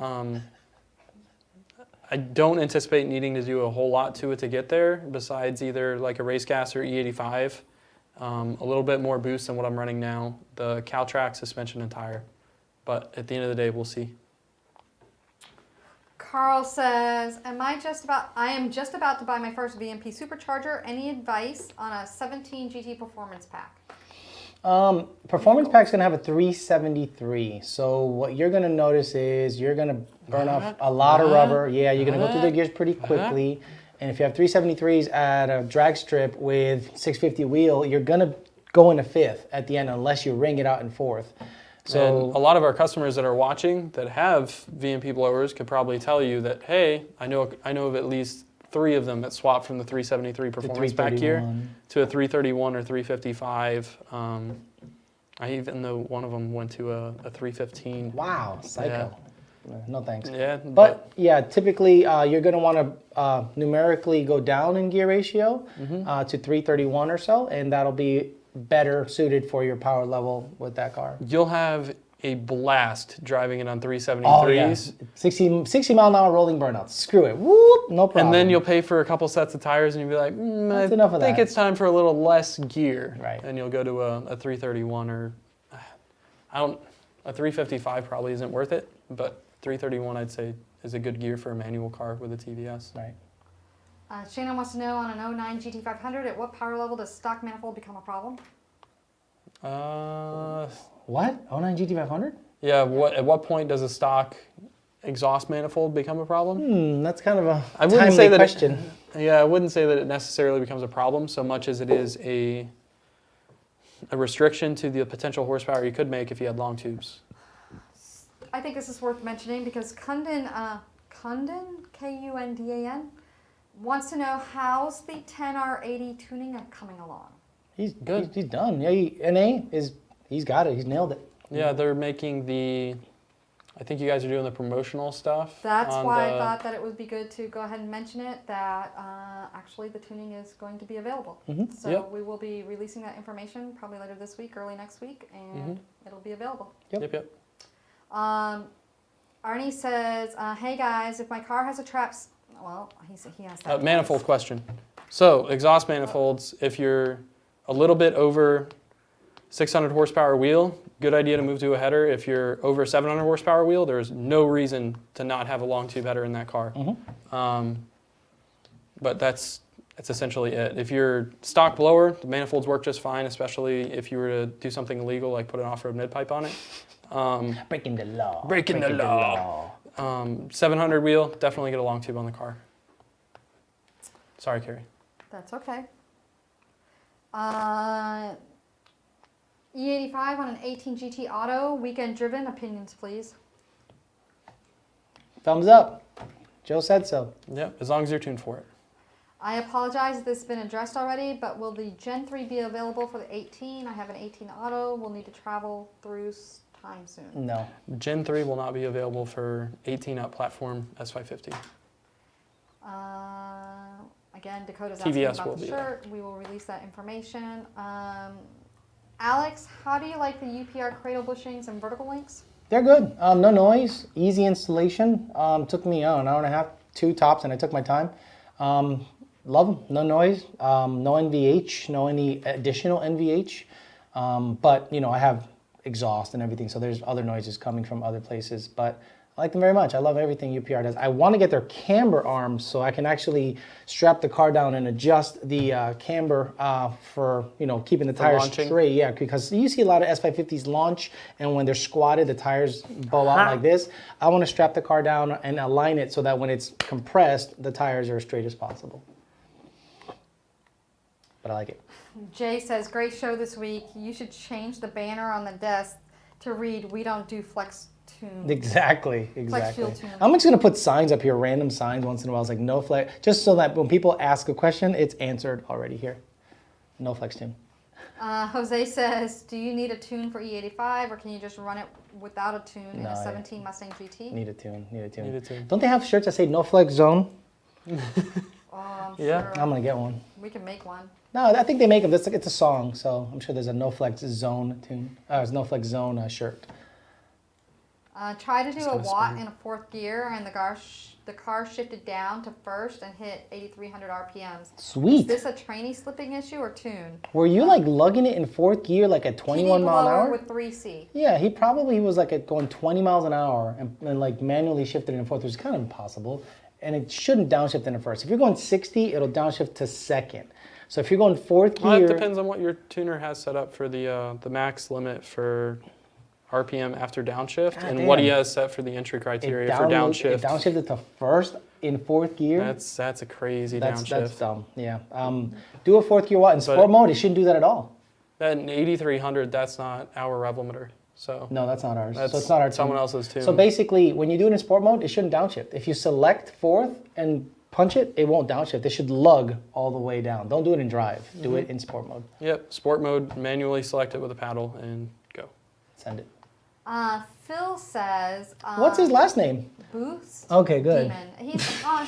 I don't anticipate needing to do a whole lot to it to get there, besides either like a race gas or E85. A little bit more boost than what I'm running now. The Caltrax suspension and tire. But at the end of the day, we'll see. Carl says, I am just about to buy my first VMP supercharger. Any advice on a 17 GT performance pack? Performance pack's gonna have a 373. So what you're gonna notice is you're gonna burn off a lot of rubber. Yeah, you're gonna go through the gears pretty quickly. And if you have 373s at a drag strip with 650 wheel, you're gonna go in a fifth at the end unless you ring it out in fourth. So and a lot of our customers that are watching that have VMP blowers could probably tell you that, hey, I know of at least 3 of them that swap from the 373 performance pack gear to a 331 or 355. I even know one of them went to a 315. Wow, psycho. Yeah. No thanks. Yeah, but yeah, typically you're going to want to numerically go down in gear ratio to 331 or so, and that'll be better suited for your power level with that car. You'll have a blast driving it on 373s. Oh, yeah. 60 mile an hour rolling burnouts. Screw it. Whoop, no problem. And then you'll pay for a couple sets of tires and you'll be like, I think it's time for a little less gear. Right. And you'll go to a 331 or a 355 probably isn't worth it, but 331 I'd say is a good gear for a manual car with a TVS. Right. Shannon wants to know, on an 09 GT500, at what power level does stock manifold become a problem? What? 09 GT500? Yeah, at what point does a stock exhaust manifold become a problem? That's kind of a I wouldn't timely say that question. Yeah, I wouldn't say that it necessarily becomes a problem so much as it is a restriction to the potential horsepower you could make if you had long tubes. I think this is worth mentioning because Kundan, Kundan, wants to know how's the 10R80 tuning coming along. He's good. He's done. Yeah, NA he's got it. He's nailed it. Yeah, they're making I think you guys are doing the promotional stuff. That's why I thought that it would be good to go ahead and mention it, that actually the tuning is going to be available. So we will be releasing that information probably later this week, early next week, and it'll be available. Yep. Arnie says, hey guys, if my car has a well, he has that. Manifold question. So exhaust manifolds, if you're a little bit over 600 horsepower wheel, good idea to move to a header. If you're over 700 horsepower wheel, there's no reason to not have a long tube header in that car. But that's essentially it. If you're stock blower, the manifolds work just fine, especially if you were to do something illegal like put an off-road mid-pipe on it. Breaking the law. Breaking the law. 700 wheel, definitely get a long tube on the car. Sorry, Carrie. That's okay. E85 on an 18 GT Auto, weekend driven, opinions please. Thumbs up. Joe said so. Yep, as long as you're tuned for it. I apologize if this has been addressed already, but will the Gen 3 be available for the 18? I have an 18 Auto. We'll need to travel through time soon. No. Gen 3 will not be available for 18 up platform S550. Again, Dakota's asking TVS about will the be shirt. We will release that information. Alex, how do you like the UPR cradle bushings and vertical links? They're good. No noise, easy installation. Took me an hour and a half, 2 tops, and I took my time. Love them. No noise, no NVH, no any additional NVH. But you know, I have exhaust and everything, so there's other noises coming from other places. But I like them very much. I love everything UPR does. I want to get their camber arms so I can actually strap the car down and adjust the camber for, you know, keeping the tires straight. Yeah, because you see a lot of S550s launch, and when they're squatted, the tires bow out like this. I want to strap the car down and align it so that when it's compressed, the tires are as straight as possible. But I like it. Jay says, great show this week. You should change the banner on the desk to read, we don't do flex tune. Exactly. I'm just gonna put signs up here, random signs once in a while. It's like no flex, just so that when people ask a question, it's answered already here. No flex tune. Jose says, do you need a tune for E85, or can you just run it without a tune in a 17 Mustang GT? Need a tune. Don't they have shirts that say no flex zone? I'm yeah, sure. I'm gonna get one. We can make one. No, I think they make them. It's a song, so I'm sure there's a no flex zone tune. There's no flex zone shirt. Try to do a watt in a 4th gear, and the car shifted down to 1st and hit 8,300 RPMs. Sweet. Is this a trainee slipping issue or tune? Were you like lugging it in 4th gear, like at 21 mile an hour? with 3C. Yeah, he probably was like at going 20 miles an hour and like manually shifted it in 4th, which is kind of impossible. And it shouldn't downshift in 1st. If you're going 60, it'll downshift to 2nd. So if you're going 4th gear... Well, it depends on what your tuner has set up for the max limit for RPM after downshift, and what he has set for the entry criteria for downshift. It downshifted to 1st in 4th gear. That's a crazy downshift. That's dumb, yeah. Do a 4th gear watt. In sport mode, it shouldn't do that at all. At an 8,300, that's not our rev limiter. So no, that's not ours. So it's not our someone else's tune. So basically, when you do it in sport mode, it shouldn't downshift. If you select 4th and punch it, it won't downshift. It should lug all the way down. Don't do it in drive. Do it in sport mode. Yep, sport mode, manually select it with a paddle and go. Send it. Phil says... what's his last name? Boost. Okay, good. Demon. He's on...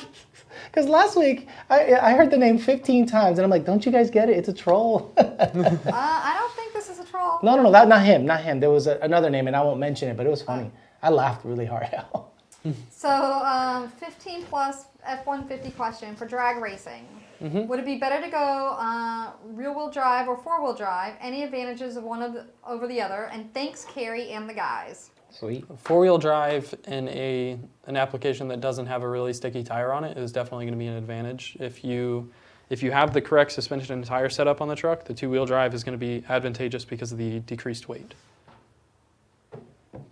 Because last week, I heard the name 15 times, and I'm like, don't you guys get it? It's a troll. I don't think this is a troll. No, not him. There was another name, and I won't mention it, but it was funny. I laughed really hard. So, 15 plus F-150 question for drag racing. Would it be better to go rear-wheel drive or four-wheel drive? Any advantages of one over the other? And thanks, Carrie and the guys. Sweet. Four-wheel drive in an application that doesn't have a really sticky tire on it is definitely going to be an advantage. If you have the correct suspension and tire setup on the truck, the two-wheel drive is going to be advantageous because of the decreased weight.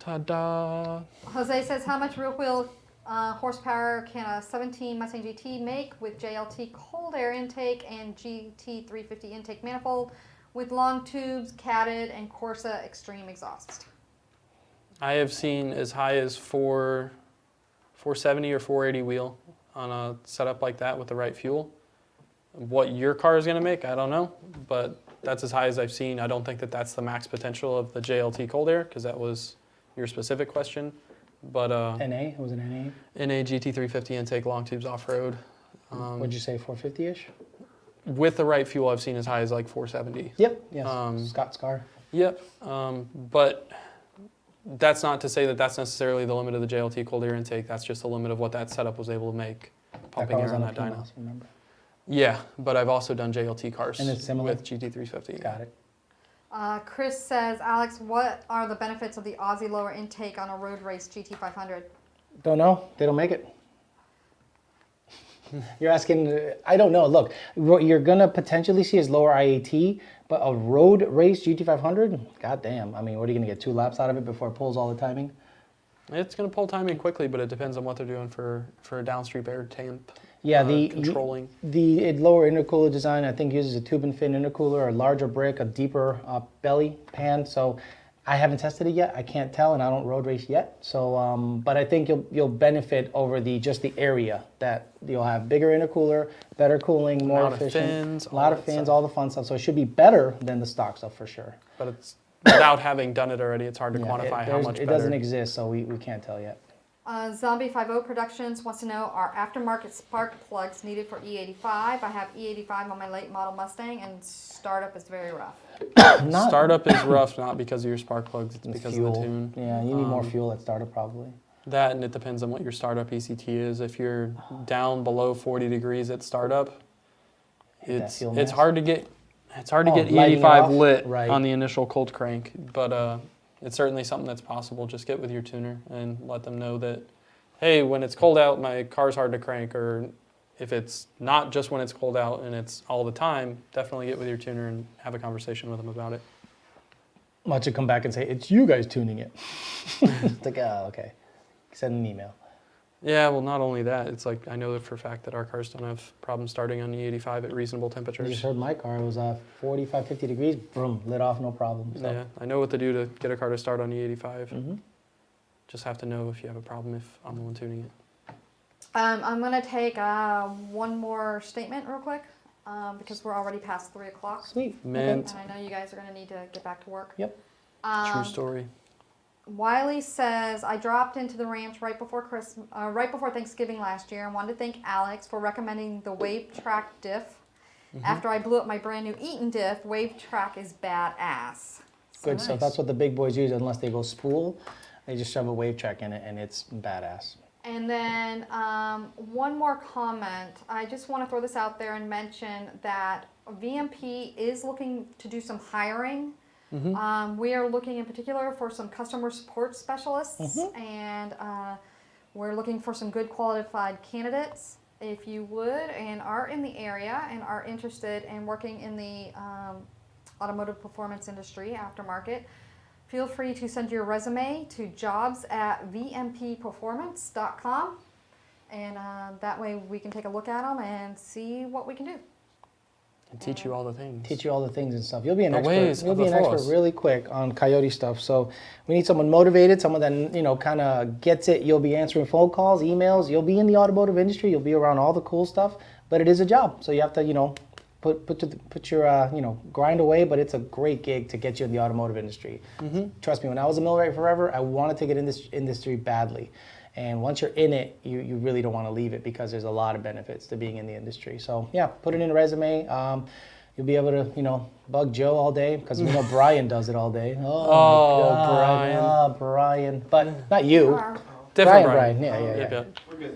Ta-da! Jose says, how much real wheel horsepower can a 17 Mustang GT make with JLT cold air intake and GT350 intake manifold with long tubes, catted, and Corsa extreme exhaust? I have seen as high as 470 or 480 wheel on a setup like that with the right fuel. What your car is going to make, I don't know, but that's as high as I've seen. I don't think that that's the max potential of the JLT cold air, because that was your specific question. But NA? Was it NA? NA GT350 intake long tubes off-road. What'd you say, 450-ish? With the right fuel, I've seen as high as like 470. Yep, yes, Scott's car. Yep, but that's not to say that that's necessarily the limit of the JLT cold air intake. That's just the limit of what that setup was able to make, pumping air on that dyno. PMAS, remember? Yeah, but I've also done JLT cars And it's similar? with GT350. Got it. Chris says, Alex, what are the benefits of the Aussie lower intake on a road race GT500? Don't know. They don't make it. You're asking, I don't know. Look, what you're going to potentially see is lower IAT, but a road race GT500, goddamn. I mean, what are you going to get, 2 laps out of it before it pulls all the timing? It's going to pull timing quickly, but it depends on what they're doing for a downstream air temp. Yeah, controlling. The lower intercooler design, I think, uses a tube and fin intercooler, a larger brick, a deeper belly pan. So I haven't tested it yet. I can't tell, and I don't road race yet. So, but I think you'll benefit over just the area that you'll have bigger intercooler, better cooling, more efficient, a lot of fins, all the fun stuff. So it should be better than the stock stuff for sure. But it's without having done it already, it's hard to quantify how much better. It doesn't exist, so we can't tell yet. Zombie50 Productions wants to know, are aftermarket spark plugs needed for E85? I have E85 on my late model Mustang, and startup is very rough. Startup is rough, not because of your spark plugs, it's because fuel. of the tune. Yeah, you need more fuel at startup probably. That, and it depends on what your startup ECT is. If you're down below 40 degrees at startup, it's hard to get E85 lit on the initial cold crank, but it's certainly something that's possible. Just get with your tuner and let them know that, hey, when it's cold out, my car's hard to crank, or if it's not just when it's cold out and it's all the time, definitely get with your tuner and have a conversation with them about it. Watch it come back and say, it's you guys tuning it. It's like, oh, okay. Send an email. Yeah, well, not only that, it's like I know that for a fact that our cars don't have problems starting on E85 at reasonable temperatures. You just heard my car. It was 45, 50 degrees. Boom, lit off, no problem. So. Yeah, I know what to do to get a car to start on E85. Just have to know if you have a problem if I'm the one tuning it. I'm going to take one more statement real quick because we're already past 3 o'clock. Sweet. Man. And I know you guys are going to need to get back to work. Yep. True story. Wiley says, I dropped into the ranch right before Thanksgiving last year and wanted to thank Alex for recommending the Wave Track diff. After I blew up my brand new Eaton diff, Wave Track is badass. Good stuff. That's what the big boys use unless they go spool. They just shove a Wave Track in it and it's badass. And then one more comment. I just want to throw this out there and mention that VMP is looking to do some hiring. We are looking in particular for some customer support specialists, and we're looking for some good qualified candidates. If you would and are in the area and are interested in working in the automotive performance industry aftermarket, feel free to send your resume to jobs@VMPPerformance.com, and that way we can take a look at them and see what we can do. And teach you all the things. Teach you all the things and stuff. You'll be an expert. Ways You'll be an expert really quick on Coyote stuff. So we need someone motivated, someone that kind of gets it. You'll be answering phone calls, emails. You'll be in the automotive industry. You'll be around all the cool stuff. But it is a job, so you have to put your grind away. But it's a great gig to get you in the automotive industry. Trust me, when I was a millwright forever, I wanted to get in this industry badly. And once you're in it, you really don't want to leave it because there's a lot of benefits to being in the industry. So yeah, put it in a resume. You'll be able to, bug Joe all day because we know Brian does it all day. Brian. But not you. Different Brian. Yeah.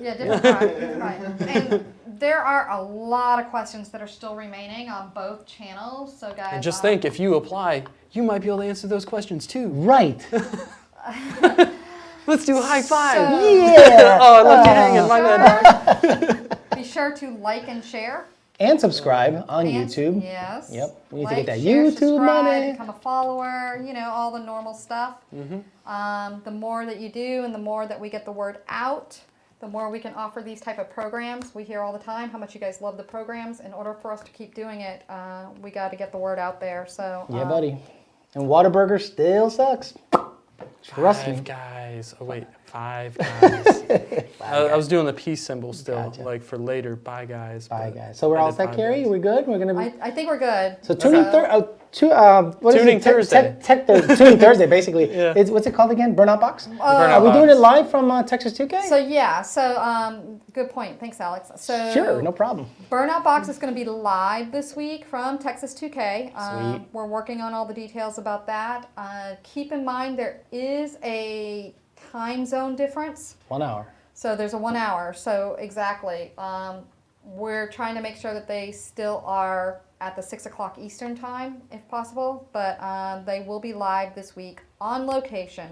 Yeah, different Brian. And there are a lot of questions that are still remaining on both channels. So guys. And just think, if you apply, you might be able to answer those questions too. Right. Let's do a high five. Yeah. Oh, I left you hanging. My bad. Be sure to like and share. and subscribe on And- YouTube. Yes. Yep. We need Like, to get that share, YouTube subscribe, money. Become a follower. You know, all the normal stuff. The more that you do, and the more that we get the word out, the more we can offer these type of programs. We hear all the time how much you guys love the programs. In order for us to keep doing it, we got to get the word out there. So Yeah, buddy. And Whataburger still sucks. Trust me. Five Guys. Oh wait, Five Guys. I was doing the peace symbol still, Gotcha. like for later. Bye guys. Bye, but guys. So we're I all did set, Five Carrie? Guys. We're good? We're going to be... I think we're good. So tuning Tuning Thursday. Tuning Thursday, basically. Yeah. What's it called again? Burnout Box? Burnout Are we doing Box. it live from Texas 2K? So yeah, good point. Thanks, Alex. So Sure, no problem. Burnout Box is going to be live this week from Texas 2K. Sweet. We're working on all the details about that. Keep in mind there is a time zone difference. 1 hour. So there's a 1 hour. So exactly. We're trying to make sure that they still are at the 6 o'clock Eastern time, if possible. But they will be live this week on location.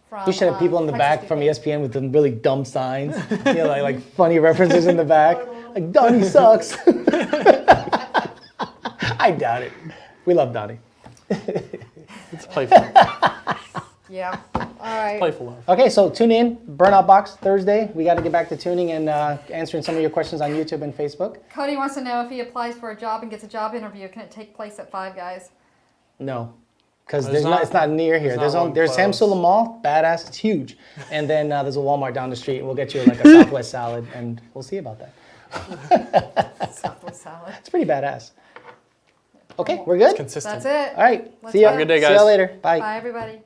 From, We should have people in the Texas back from 2K. ESPN with the really dumb signs. You know, like funny references in the back. Like, Donnie sucks. I doubt it. We love Donnie. It's playful. Yeah. All right. Playful love. Okay, so tune in. Burnout Box Thursday. We got to get back to tuning and answering some of your questions on YouTube and Facebook. Cody wants to know if he applies for a job and gets a job interview, can it take place at Five Guys? No, because There's not- it's not near here. there's not one There's close. Samsula Mall, badass, it's huge, and then there's a Walmart down the street. We'll get you like a Southwest salad, and we'll see about that. Southwest salad. It's pretty badass. Okay, we're good. Consistent. That's it. All right, Let's see ya. go. Have a good day, See ya guys. later. Bye. Bye, everybody.